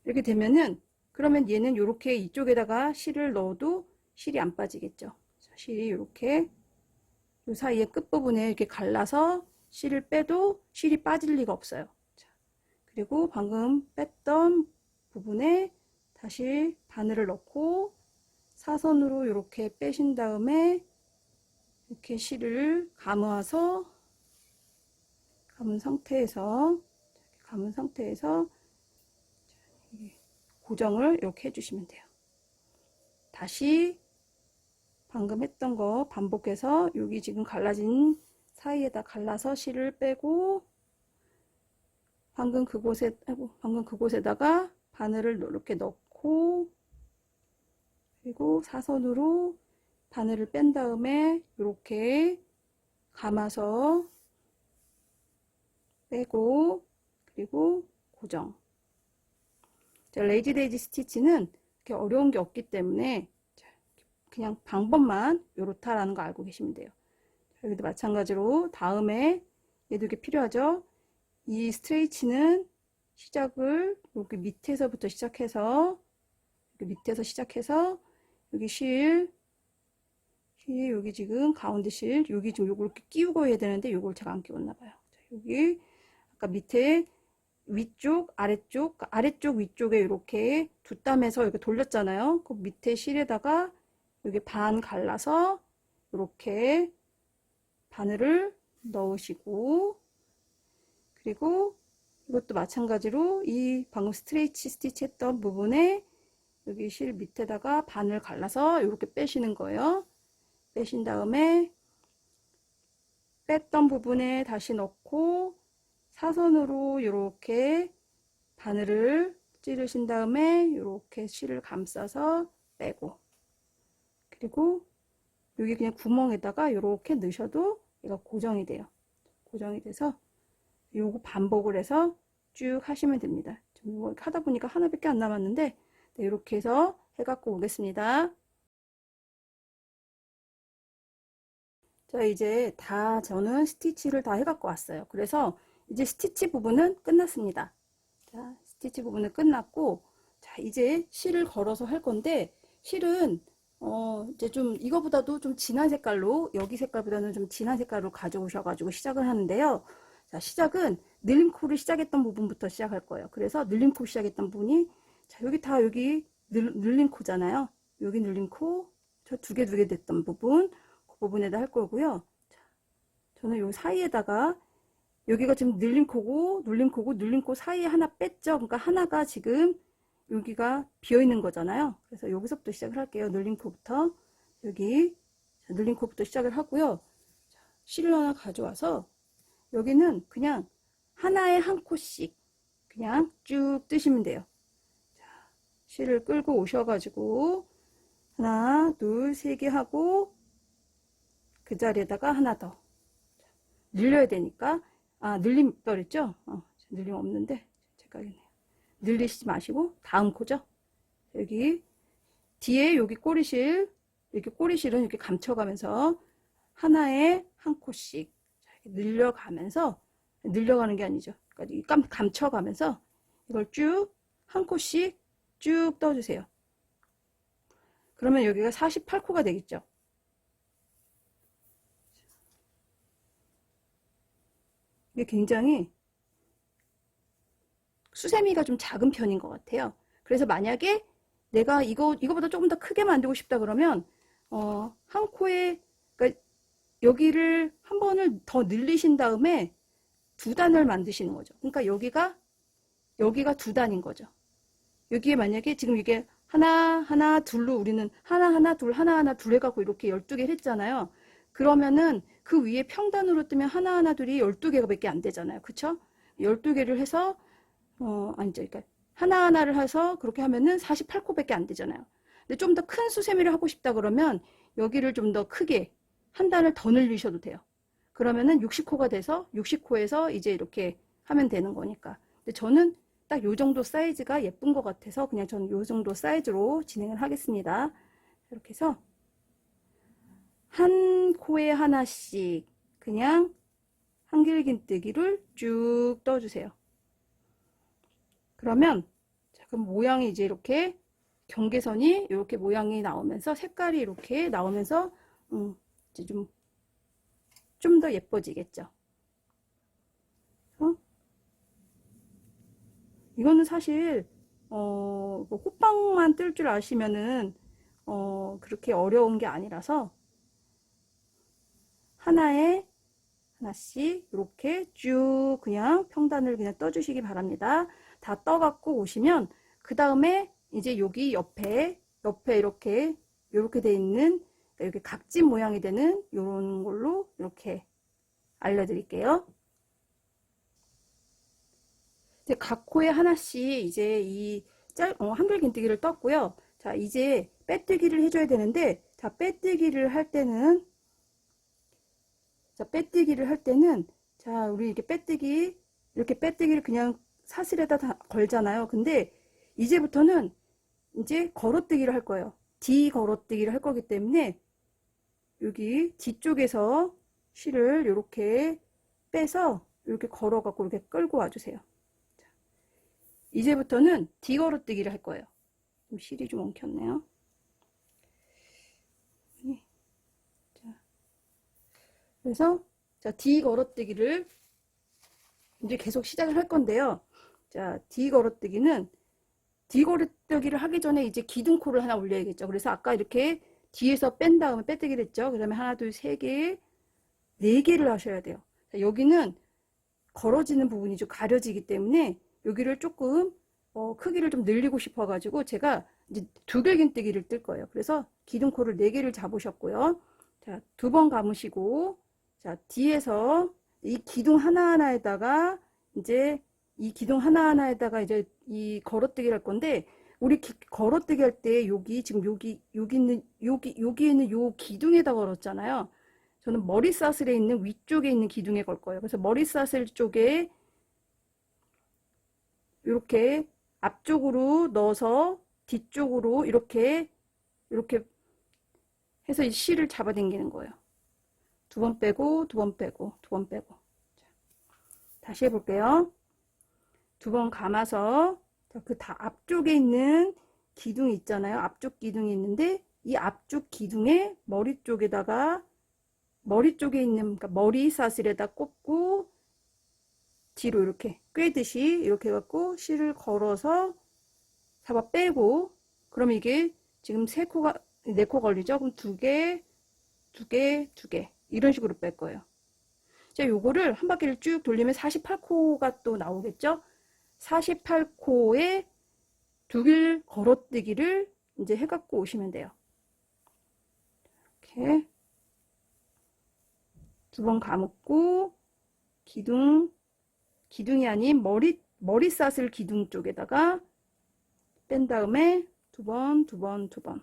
이렇게 되면은 그러면 얘는 이렇게 이쪽에다가 실을 넣어도 실이 안 빠지겠죠. 실이 이렇게 이 사이에 끝부분에 이렇게 갈라서 실을 빼도 실이 빠질 리가 없어요. 자, 그리고 방금 뺐던 부분에 다시 바늘을 넣고 사선으로 이렇게 빼신 다음에 이렇게 실을 감은 상태에서 고정을 이렇게 해주시면 돼요. 다시 방금 했던 거 반복해서 여기 지금 갈라진 사이에다 갈라서 실을 빼고 방금 그곳에다가 바늘을 이렇게 넣고 그리고 사선으로 바늘을 뺀 다음에 이렇게 감아서 빼고 그리고 고정. 레이지 데이지 스티치는 이렇게 어려운 게 없기 때문에 그냥 방법만 요렇다라는 거 알고 계시면 돼요. 여기도 마찬가지로 다음에 얘도 이렇게 필요하죠. 이 스트레이치는 시작을 여기 밑에서부터 시작해서 여기 여기 지금 가운데 실 여기 좀 요걸 이렇게 끼우고 해야 되는데 요걸 제가 안 끼웠나 봐요. 여기 아까 밑에 위쪽 아래쪽 위쪽에 이렇게 두 땀에서 이렇게 돌렸잖아요. 그 밑에 실에다가 여기 반 갈라서 이렇게 바늘을 넣으시고 그리고 이것도 마찬가지로 이 방금 스트레이치 스티치 했던 부분에 여기 실 밑에다가 바늘 갈라서 이렇게 빼시는 거예요. 빼신 다음에 뺐던 부분에 다시 넣고 사선으로 이렇게 바늘을 찌르신 다음에 이렇게 실을 감싸서 빼고 그리고 여기 그냥 구멍에다가 이렇게 넣으셔도 얘가 고정이 돼요. 고정이 돼서 요거 반복을 해서 쭉 하시면 됩니다. 좀 하다 보니까 하나밖에 안 남았는데 네, 이렇게 해서 해갖고 오겠습니다. 자, 이제 저는 스티치를 다 해갖고 왔어요. 그래서 이제 스티치 부분은 끝났습니다. 자, 스티치 부분은 끝났고, 자, 이제 실을 걸어서 할 건데, 실은, 이제 좀, 이거보다도 좀 진한 색깔로, 여기 색깔보다는 좀 진한 색깔로 가져오셔가지고 시작을 하는데요. 자, 시작은 늘림코를 시작했던 부분부터 시작할 거예요. 그래서 늘림코 시작했던 부분이, 자, 여기 늘림코잖아요. 여기 늘림코, 저 두 개 됐던 부분, 그 부분에다 할 거고요. 자, 저는 요 사이에다가, 여기가 지금 눌림코고 사이에 하나 뺐죠. 그러니까 하나가 지금 여기가 비어 있는 거잖아요. 그래서 여기서부터 시작을 할게요. 눌림코부터 여기 눌림코부터 시작을 하고요. 실을 하나 가져와서 여기는 그냥 하나에 한 코씩 그냥 쭉 뜨시면 돼요. 자, 실을 끌고 오셔가지고 하나, 둘, 세 개 하고 그 자리에다가 하나 더 늘려야 되니까 늘림 있더랬죠? 늘림 없는데 헷갈리네요. 늘리시지 마시고 다음 코죠. 여기 뒤에 여기 꼬리실은 이렇게 감춰가면서 하나에 한 코씩 늘려가면서 늘려가는 게 아니죠. 그러니까 감춰가면서 이걸 쭉 한 코씩 쭉 떠주세요. 그러면 여기가 48코가 되겠죠. 이게 굉장히 수세미가 좀 작은 편인 것 같아요. 그래서 만약에 내가 이거보다 조금 더 크게 만들고 싶다 그러면 한 코에 그러니까 여기를 한 번을 더 늘리신 다음에 두 단을 만드시는 거죠. 그러니까 여기가 두 단인 거죠. 여기에 만약에 지금 이게 하나 둘로 우리는 하나 둘 해갖고 이렇게 12개를 했잖아요. 그러면은 그 위에 평단으로 뜨면 하나 둘이 12개가 밖에 안 되잖아요. 그쵸? 12개를 해서 아니죠. 그러니까 하나를 해서 그렇게 하면은 48코밖에 안 되잖아요. 근데 좀 더 큰 수세미를 하고 싶다 그러면 여기를 좀 더 크게 한 단을 더 늘리셔도 돼요. 그러면은 60코가 돼서 60코에서 이제 이렇게 하면 되는 거니까. 근데 저는 딱 요 정도 사이즈가 예쁜 것 같아서 그냥 저는 요 정도 사이즈로 진행을 하겠습니다. 이렇게 해서 한 코에 하나씩 그냥 한길긴뜨기를 쭉 떠주세요. 그러면 그럼 모양이 이제 이렇게 경계선이 이렇게 모양이 나오면서 색깔이 이렇게 나오면서 이제 좀 더 예뻐지겠죠. 이거는 사실 호빵만 뜰 줄 아시면은 그렇게 어려운 게 아니라서 하나에 하나씩 이렇게 쭉 그냥 평단을 그냥 떠주시기 바랍니다. 다 떠갖고 오시면 그 다음에 이제 여기 옆에 이렇게 이렇게 돼 있는, 이렇게 각진 모양이 되는 이런 걸로 이렇게 알려드릴게요. 이제 각 코에 하나씩 이제 이 한글긴뜨기를 떴고요. 자, 이제 빼뜨기를 해줘야 되는데, 자, 빼뜨기를 할 때는, 자, 우리 이렇게 빼뜨기를 그냥 사슬에다 다 걸잖아요. 근데 이제부터는 이제 걸어뜨기를 할 거예요. 뒤 걸어뜨기를 할 거기 때문에 여기 뒤쪽에서 실을 이렇게 빼서 이렇게 걸어 갖고 이렇게 끌고 와 주세요. 이제부터는 뒤 걸어뜨기를 할 거예요. 좀 실이 좀 엉켰네요. 자, 그래서 자, 뒤 걸어뜨기를 이제 계속 시작을 할 건데요. 자, 뒤 걸어뜨기를 하기 전에 이제 기둥코를 하나 올려야겠죠. 그래서 아까 이렇게 뒤에서 뺀 다음에 빼뜨기를 했죠. 그 다음에 하나, 둘, 세 개, 네 개를 하셔야 돼요. 자, 여기는 걸어지는 부분이 좀 가려지기 때문에 여기를 조금 크기를 좀 늘리고 싶어 가지고 제가 이제 두들긴뜨기를 뜰 거예요. 그래서 기둥코를 4개를 잡으셨고요. 자, 2번 감으시고, 자, 뒤에서 이 기둥 하나하나에다가 이제 이 걸어뜨기를 할 건데, 우리 걸어뜨기 할 때 지금 여기 있는 요 기둥에다 걸었잖아요. 저는 머리 사슬에 있는 위쪽에 있는 기둥에 걸 거예요. 그래서 머리 사슬 쪽에 이렇게 앞쪽으로 넣어서 뒤쪽으로 이렇게 해서 이 실을 잡아당기는 거예요. 2번 빼고, 2번 빼고, 2번 빼고. 자, 다시 해볼게요. 2번 감아서 그 다 앞쪽에 있는 기둥이 있잖아요. 앞쪽 기둥이 있는데 이 앞쪽 기둥에 머리 쪽에 있는, 그러니까 머리 사슬에다 꽂고 뒤로 이렇게 꿰듯이 이렇게 해갖고 실을 걸어서 잡아 빼고, 그러면 이게 지금 4코 걸리죠? 그럼 2개, 2개, 2개 이런 식으로 뺄 거예요. 자, 요거를 한 바퀴를 쭉 돌리면 48코가 또 나오겠죠? 48코에 2길 걸어뜨기를 이제 해갖고 오시면 돼요. 이렇게 2번 감고 기둥이 아닌 머리 사슬 기둥 쪽에다가 뺀 다음에 2번, 2번, 2번.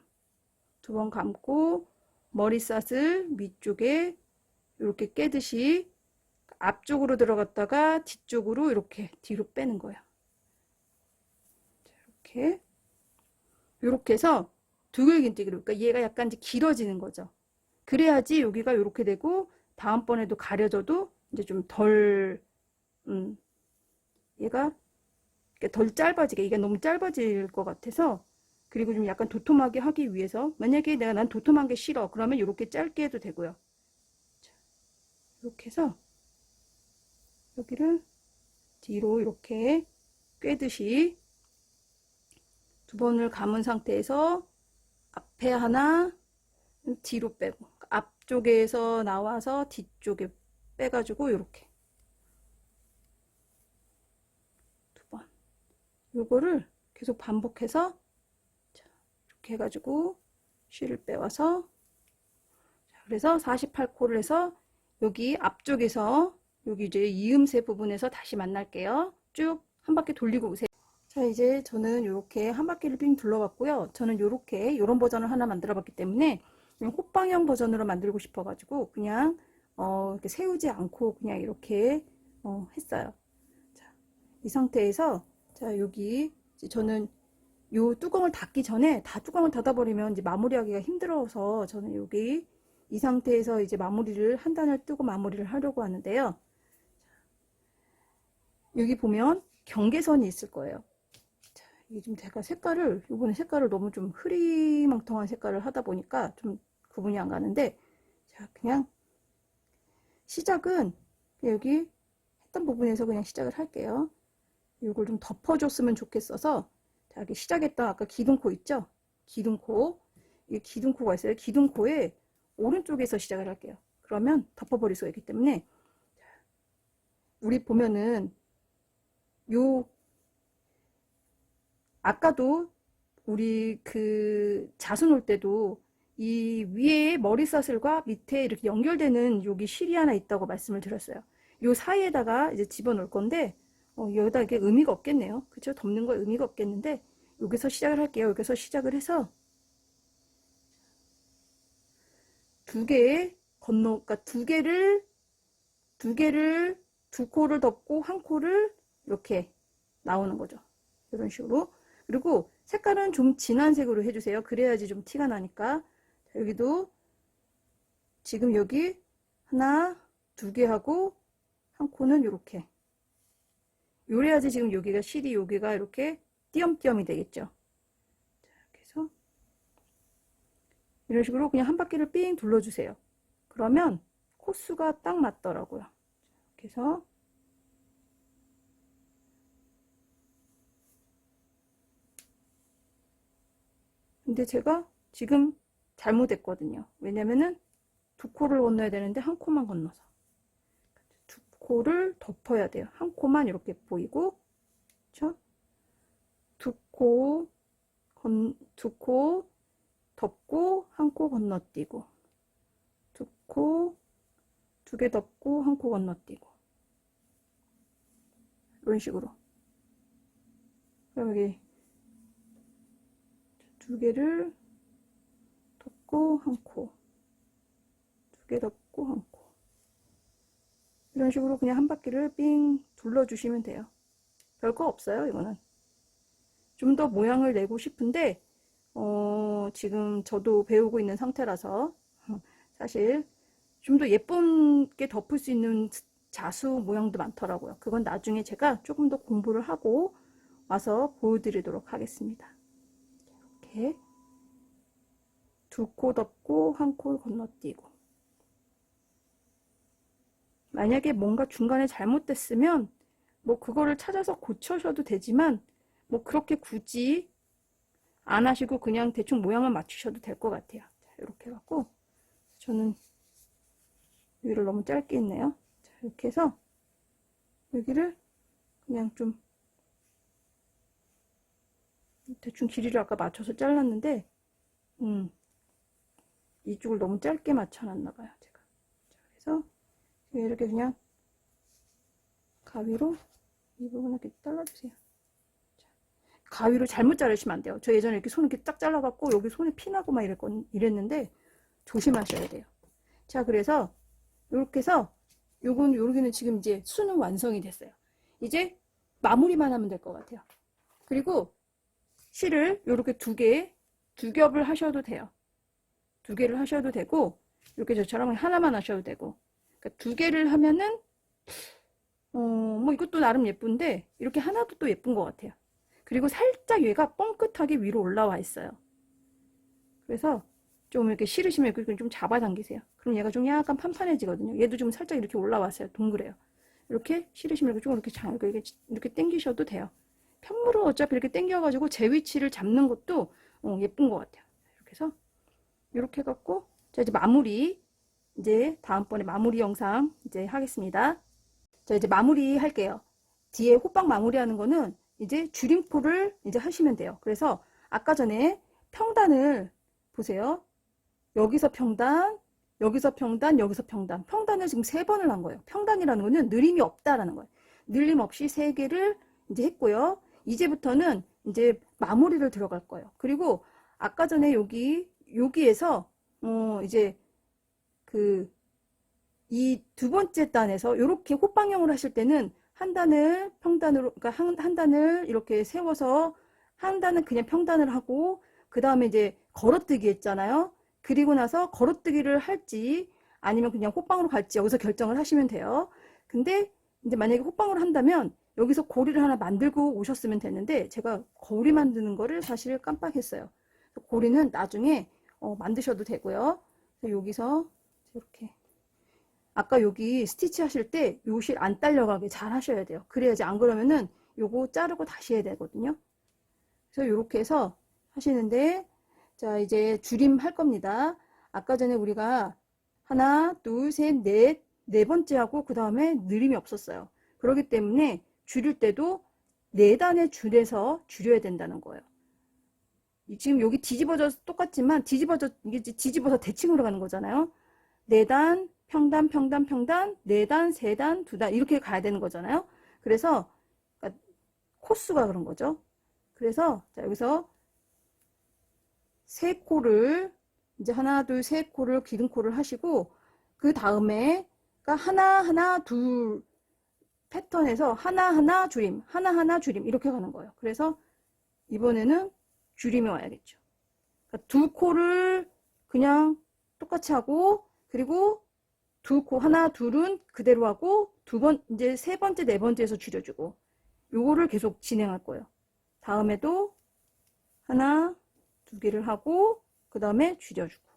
2번 감고 머리 사슬 위쪽에 이렇게 깨듯이 앞쪽으로 들어갔다가 뒤쪽으로 이렇게 뒤로 빼는 거예요. 이렇게 해서 두글긴뜨기로, 그러니까 얘가 약간 이제 길어지는 거죠. 그래야지 여기가 이렇게 되고 다음번에도 가려져도 이제 좀 덜 얘가 덜 짧아지게, 이게 너무 짧아질 것 같아서, 그리고 좀 약간 도톰하게 하기 위해서, 만약에 난 도톰한 게 싫어 그러면 이렇게 짧게 해도 되고요. 자, 이렇게 해서 여기를 뒤로 이렇게 꿰듯이 2번을 감은 상태에서 앞에 하나, 뒤로 빼고, 앞쪽에서 나와서 뒤쪽에 빼가지고 이렇게 2번, 요거를 계속 반복해서 이렇게 해가지고 실을 빼와서, 그래서 48코를 해서 여기 앞쪽에서 여기 이제 이음새 부분에서 다시 만날게요. 쭉 한 바퀴 돌리고 오세요. 자, 이제 저는 이렇게 한 바퀴를 빙 둘러봤고요. 저는 이런 버전을 하나 만들어 봤기 때문에 호빵형 버전으로 만들고 싶어 가지고 그냥 이렇게 세우지 않고 그냥 이렇게 했어요. 자, 이 상태에서, 자, 여기 저는 요 뚜껑을 닫기 전에, 다 뚜껑을 닫아버리면 이제 마무리하기가 힘들어서 저는 여기 이 상태에서 이제 마무리를 한 단을 뜨고 마무리를 하려고 하는데요. 여기 보면 경계선이 있을 거예요. 자, 이게 좀 제가 이번에 색깔을 너무 좀 흐리멍텅한 색깔을 하다 보니까 좀 구분이 안 가는데, 자, 그냥 시작은 여기 했던 부분에서 그냥 시작을 할게요. 이걸 좀 덮어줬으면 좋겠어서, 자, 여기 시작했던 아까 기둥코 있죠? 이 기둥코가 있어요. 기둥코에 오른쪽에서 시작을 할게요. 그러면 덮어버릴 수가 있기 때문에, 우리 보면은 아까도 우리 그 자수 놓을 때도 이 위에 머리사슬과 밑에 이렇게 연결되는 여기 실이 하나 있다고 말씀을 드렸어요. 요 사이에다가 이제 집어넣을 건데 여기다 이게 의미가 없겠네요. 그쵸? 덮는 거 의미가 없겠는데 여기서 시작을 할게요. 여기서 시작을 해서 두 개의 그러니까 두 개를 두 코를 덮고 한 코를 이렇게 나오는 거죠. 이런 식으로. 그리고 색깔은 좀 진한 색으로 해주세요. 그래야지 좀 티가 나니까. 자, 여기도 지금 여기 하나, 두 개 하고 한 코는 이렇게. 요래야지 지금 여기가 실이 여기가 이렇게 띄엄띄엄이 되겠죠. 자, 이렇게 해서 이런 식으로 그냥 한 바퀴를 삥 둘러주세요. 그러면 코수가 딱 맞더라고요. 이렇게 해서 근데 제가 지금 잘못했거든요. 왜냐면은 두 코를 건너야 되는데 한 코만 건너서 두 코를 덮어야 돼요. 한 코만 이렇게 보이고, 그렇죠? 두 코 덮고 한 코 건너뛰고, 두 코 두 개 덮고 한 코 건너뛰고, 이런 식으로. 그럼 여기 두 개를 덮고 한 코, 두 개 덮고 한 코. 이런 식으로 그냥 한 바퀴를 삥 둘러주시면 돼요. 별거 없어요, 이거는. 좀 더 모양을 내고 싶은데, 지금 저도 배우고 있는 상태라서, 사실 좀 더 예쁘게 덮을 수 있는 자수 모양도 많더라고요. 그건 나중에 제가 조금 더 공부를 하고 와서 보여드리도록 하겠습니다. 이렇게 두 코 덮고 한 코 건너뛰고. 만약에 뭔가 중간에 잘못됐으면 뭐 그거를 찾아서 고쳐셔도 되지만 뭐 그렇게 굳이 안 하시고 그냥 대충 모양을 맞추셔도 될 것 같아요. 자, 이렇게 해갖고 저는 여기를 너무 짧게 했네요. 자, 이렇게 해서 여기를 그냥 좀 대충 길이를 아까 맞춰서 잘랐는데 이쪽을 너무 짧게 맞춰놨나봐요. 제가. 자, 그래서 이렇게 그냥 가위로 이 부분을 이렇게 잘라주세요. 자, 가위로 잘못 자르시면 안 돼요. 저 예전에 이렇게 손 이렇게 딱 잘라갖고 여기 손에 피나고 막 이랬는데 조심하셔야 돼요. 자, 그래서 이렇게 해서 여기는 지금 이제 수는 완성이 됐어요. 이제 마무리만 하면 될 것 같아요. 그리고 실을 이렇게 두 겹을 하셔도 돼요. 두 개를 하셔도 되고, 이렇게 저처럼 하나만 하셔도 되고, 그러니까 두 개를 하면은 뭐 이것도 나름 예쁜데 이렇게 하나도 또 예쁜 것 같아요. 그리고 살짝 얘가 뻥끗하게 위로 올라와 있어요. 그래서 좀 이렇게 실으시면 이렇게 좀 잡아당기세요. 그럼 얘가 좀 약간 판판해지거든요. 얘도 좀 살짝 이렇게 올라왔어요. 동그래요. 이렇게 실으시면 이렇게 좀 이렇게 당기셔도 돼요. 편물은 어차피 이렇게 당겨가지고 제 위치를 잡는 것도 예쁜 것 같아요. 이렇게 해서 이렇게 해갖고 자 이제 마무리 이제 다음번에 마무리 영상 이제 하겠습니다. 자 이제 마무리 할게요. 뒤에 호박 마무리하는 거는 이제 줄임표를 이제 하시면 돼요. 그래서 아까 전에 평단을 보세요. 여기서 평단, 여기서 평단, 여기서 평단. 평단을 지금 3번을 한 거예요. 평단이라는 거는 느림이 없다라는 거예요. 느림 없이 3개를 이제 했고요. 이제부터는 이제 마무리를 들어갈 거예요. 그리고 아까 전에 여기에서 이제 이 두 번째 단에서 이렇게 호빵형으로 하실 때는 한 단을 평단으로 그러니까 한 단을 이렇게 세워서 한 단은 그냥 평단을 하고 그 다음에 이제 걸어뜨기 했잖아요. 그리고 나서 걸어뜨기를 할지 아니면 그냥 호빵으로 갈지 여기서 결정을 하시면 돼요. 근데 이제 만약에 호빵으로 한다면 여기서 고리를 하나 만들고 오셨으면 됐는데 제가 고리 만드는 거를 사실 깜빡했어요. 고리는 나중에 만드셔도 되고요. 여기서 이렇게 아까 여기 스티치 하실 때 요 실 안 딸려가게 잘 하셔야 돼요. 그래야지 안 그러면은 요거 자르고 다시 해야 되거든요. 그래서 이렇게 해서 하시는데 자 이제 줄임 할 겁니다. 아까 전에 우리가 하나 둘셋넷 네 번째 하고 그 다음에 느림이 없었어요. 그렇기 때문에 줄일 때도 4단의 줄에서 줄여야 된다는 거예요. 지금 여기 뒤집어져 똑같지만 이게 뒤집어서 대칭으로 가는 거잖아요. 4단, 평단, 평단, 평단, 4단, 3단, 2단 이렇게 가야 되는 거잖아요. 그래서 그러니까 코스가 그런 거죠. 그래서 자, 여기서 3코를 이제 하나, 둘, 3코를 기둥코를 하시고 그 다음에 그러니까 하나, 둘 패턴에서 하나, 줄임, 하나, 줄임 이렇게 가는 거예요. 그래서 이번에는 줄임이 와야겠죠. 그러니까 2코를 그냥 똑같이 하고 그리고 2코 하나 둘은 그대로 하고 이제 3번째 4번째에서 줄여주고 요거를 계속 진행할 거예요. 다음에도 하나 2개를 하고 그 다음에 줄여주고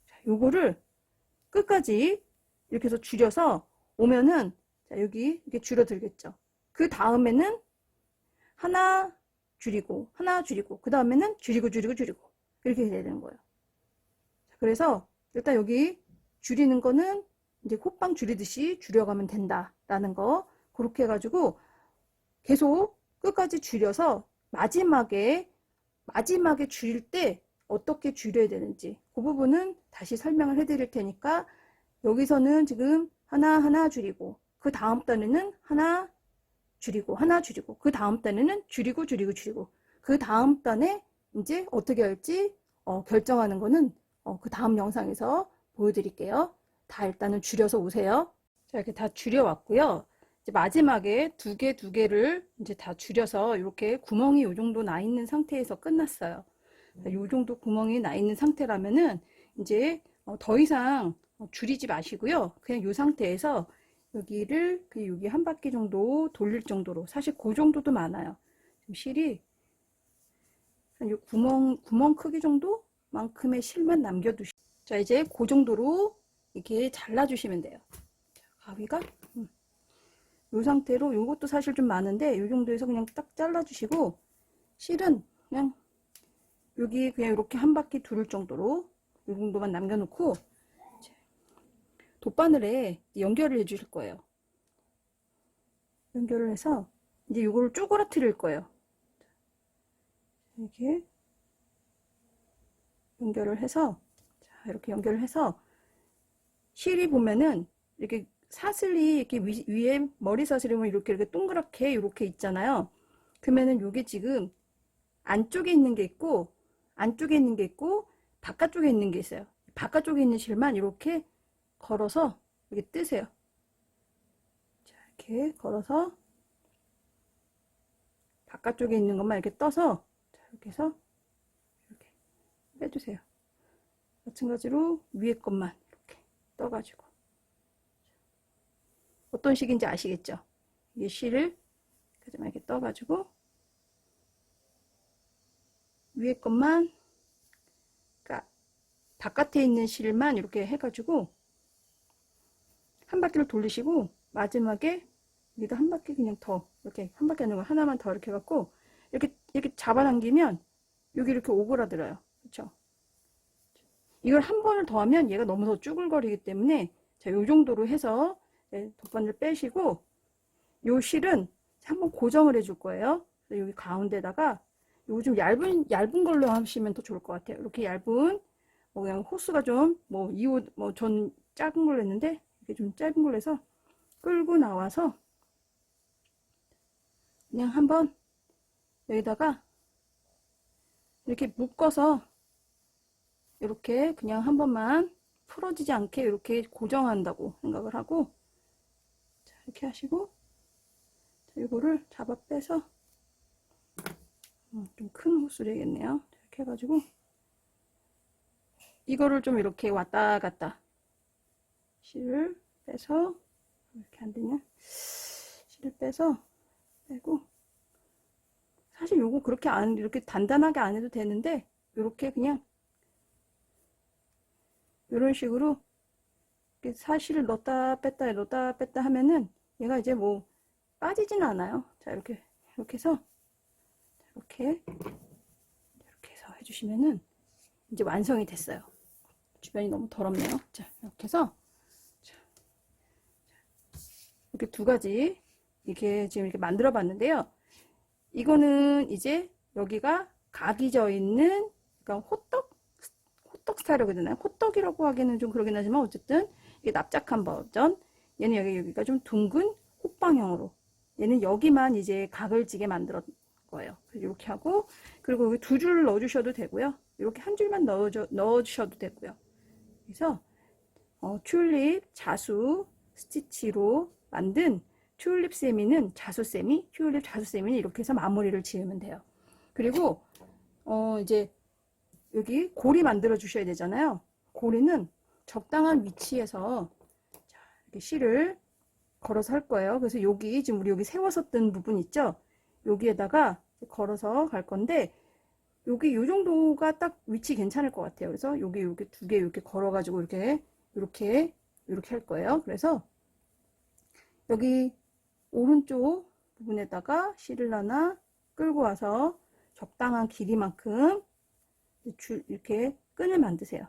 자, 요거를 끝까지 이렇게 해서 줄여서 오면은 자, 여기 이렇게 줄어들겠죠. 그 다음에는 하나 줄이고 하나 줄이고 그 다음에는 줄이고 이렇게 돼야 되는 거예요. 자, 그래서 일단 여기 줄이는 거는 이제 호빵 줄이듯이 줄여가면 된다라는 거 그렇게 해가지고 계속 끝까지 줄여서 마지막에 줄일 때 어떻게 줄여야 되는지 그 부분은 다시 설명을 해드릴 테니까 여기서는 지금 하나 줄이고 그 다음 단에는 하나 줄이고 그 다음 단에는 줄이고 그 다음 단에 이제 어떻게 할지 결정하는 거는 그 다음 영상에서 보여드릴게요. 다 일단은 줄여서 오세요. 자, 이렇게 다 줄여 왔고요. 이제 마지막에 두 개를 이제 다 줄여서 이렇게 구멍이 요 정도 나 있는 상태에서 끝났어요. 요 정도 구멍이 나 있는 상태라면은 이제 더 이상 줄이지 마시고요. 그냥 요 상태에서 여기를 여기 한 바퀴 정도 돌릴 정도로 사실 그 정도도 많아요. 지금 실이 한 요 구멍 크기 정도만큼의 실만 남겨두시고 자 이제 그 정도로 이렇게 잘라주시면 돼요. 가위가 이 상태로 요것도 사실 좀 많은데 이 정도에서 그냥 딱 잘라주시고 실은 그냥 여기 그냥 이렇게 한 바퀴 두를 정도로 이 정도만 남겨놓고 돗바늘에 연결을 해 주실 거예요. 연결을 해서 이제 이거를 쪼그라뜨릴 거예요. 이렇게 연결을 해서 자, 이렇게 연결을 해서 실이 보면은 이렇게 사슬이 이렇게 위에 머리 사슬이 보면 이렇게 동그랗게 이렇게 있잖아요. 그러면은 이게 지금 안쪽에 있는 게 있고 바깥쪽에 있는 게 있어요. 바깥쪽에 있는 실만 이렇게 걸어서 이렇게 뜨세요. 자, 이렇게 걸어서 바깥쪽에 있는 것만 이렇게 떠서 자, 이렇게 해서 이렇게 빼주세요. 마찬가지로 위에 것만 이렇게 떠가지고 어떤 식인지 아시겠죠? 이게 실을 이렇게 떠가지고 위에 것만 그러니까 바깥에 있는 실만 이렇게 해가지고 한 바퀴를 돌리시고 마지막에 여기다 한 바퀴 그냥 더 이렇게 한 바퀴 아니고 하나만 더 이렇게 해갖고 이렇게 잡아당기면 여기 이렇게 오그라들어요. 그렇죠? 이걸 한 번을 더 하면 얘가 너무 더 쭈글거리기 때문에 자, 요 정도로 해서 돗바늘 빼시고 요 실은 한번 고정을 해줄 거예요. 여기 가운데다가 요거 좀 얇은 걸로 하시면 더 좋을 것 같아요. 이렇게 얇은 그냥 호스가 좀 전 작은 걸로 했는데 이렇게 좀 짧은 걸로 해서 끌고 나와서 그냥 한번 여기다가 이렇게 묶어서 이렇게 그냥 한 번만 풀어지지 않게 이렇게 고정한다고 생각을 하고 자, 이렇게 하시고 자, 이거를 잡아 빼서 좀 큰 호스래겠네요. 이렇게 해가지고 이거를 좀 이렇게 왔다 갔다 실을 빼서 이렇게 안 되냐? 실을 빼서 빼고 사실 요거 그렇게 이렇게 단단하게 안 해도 되는데 이렇게 그냥 이런 식으로 사실을 넣었다 뺐다 하면은 얘가 이제 뭐 빠지진 않아요. 자 이렇게 해서 이렇게 해서 해주시면은 이제 완성이 됐어요. 주변이 너무 더럽네요. 자 이렇게 해서 이렇게 두 가지 이렇게 지금 이렇게 만들어 봤는데요. 이거는 이제 여기가 각이 져 있는, 그러니까 호떡 스타일이라고 해야 되나요? 호떡이라고 하기에는 좀 그러긴 하지만 어쨌든 이게 납작한 버전. 얘는 여기가 좀 둥근 호빵형으로. 얘는 여기만 이제 각을 지게 만들었 거예요. 이렇게 하고, 그리고 여기 두 줄 넣어주셔도 되고요. 이렇게 한 줄만 넣어주셔도 되고요. 그래서 튤립 자수 스티치로 만든 튤립 세미는 튤립 자수 세미는 이렇게 해서 마무리를 지으면 돼요. 그리고 이제 여기 고리 만들어 주셔야 되잖아요. 고리는 적당한 위치에서 이렇게 실을 걸어서 할 거예요. 그래서 여기 지금 우리 여기 세웠었던 부분 있죠? 여기에다가 걸어서 갈 건데 여기 요 정도가 딱 위치 괜찮을 것 같아요. 그래서 여기 이렇게 두 개 이렇게 걸어가지고 이렇게 할 거예요. 그래서 여기 오른쪽 부분에다가 실을 하나 끌고 와서 적당한 길이만큼 이렇게 끈을 만드세요.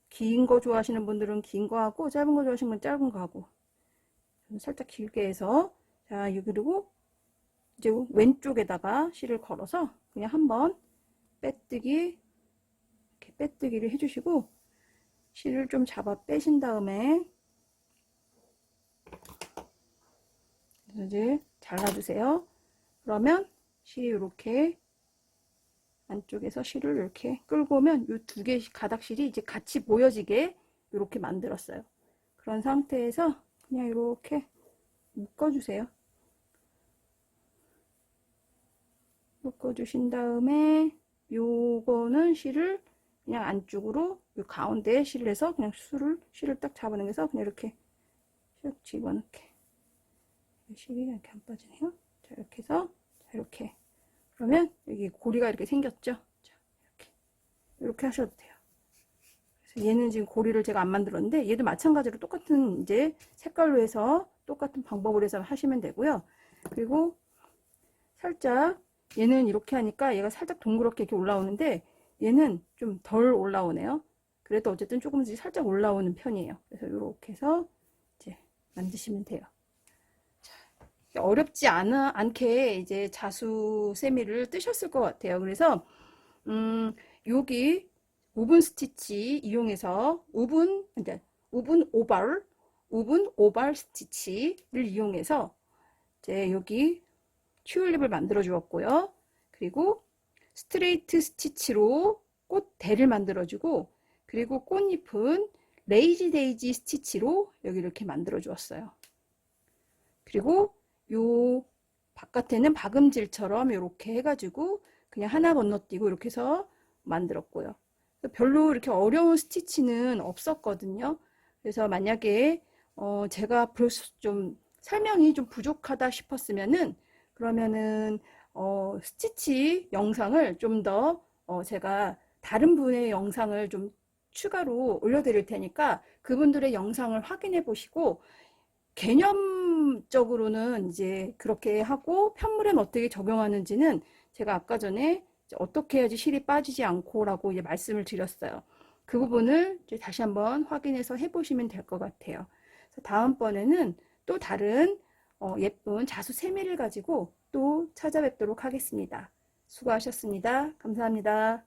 긴 거 좋아하시는 분들은 긴 거 하고 짧은 거 좋아하시는 분은 짧은 거 하고 살짝 길게 해서 자 그리고 이제 왼쪽에다가 실을 걸어서 그냥 한번 이렇게 빼뜨기를 해주시고 실을 좀 잡아 빼신 다음에 이제 잘라주세요. 그러면 실이 이렇게 안쪽에서 실을 이렇게 끌고 오면 이 두 개 가닥실이 이제 같이 보여지게 이렇게 만들었어요. 그런 상태에서 그냥 이렇게 묶어주세요. 묶어주신 다음에 요거는 실을 그냥 안쪽으로 요 가운데에 실을 해서 그냥 실을 딱 잡아당겨서 그냥 이렇게 쭉 집어넣게. 실이 이렇게 안 빠지네요. 자 이렇게 해서 자 이렇게 그러면 여기 고리가 이렇게 생겼죠. 자, 이렇게 하셔도 돼요. 그래서 얘는 지금 고리를 제가 안 만들었는데 얘도 마찬가지로 똑같은 이제 색깔로 해서 똑같은 방법으로 해서 하시면 되고요. 그리고 살짝 얘는 이렇게 하니까 얘가 살짝 동그랗게 이렇게 올라오는데 얘는 좀 덜 올라오네요. 그래도 어쨌든 조금씩 살짝 올라오는 편이에요. 그래서 이렇게 해서 이제 만드시면 돼요. 자, 어렵지 않게 이제 자수 세미를 뜨셨을 것 같아요. 그래서 여기 우분 스티치 이용해서 우분 오발 스티치를 이용해서 이제 여기 튤립을 만들어 주었고요. 그리고 스트레이트 스티치로 꽃대를 만들어 주고 그리고 꽃잎은 레이지 데이지 스티치로 여기 이렇게 만들어 주었어요. 그리고 요 바깥에는 박음질처럼 이렇게 해가지고 그냥 하나 건너뛰고 이렇게 해서 만들었고요. 별로 이렇게 어려운 스티치는 없었거든요. 그래서 만약에 제가 좀 설명이 좀 부족하다 싶었으면은 그러면은 스티치 영상을 좀 더 제가 다른 분의 영상을 좀 추가로 올려드릴 테니까 그분들의 영상을 확인해 보시고 개념적으로는 이제 그렇게 하고 편물엔 어떻게 적용하는지는 제가 아까 전에 어떻게 해야지 실이 빠지지 않고라고 이제 말씀을 드렸어요. 그 부분을 이제 다시 한번 확인해서 해보시면 될 것 같아요. 다음번에는 또 다른 예쁜 자수 세미를 가지고 또 찾아뵙도록 하겠습니다. 수고하셨습니다. 감사합니다.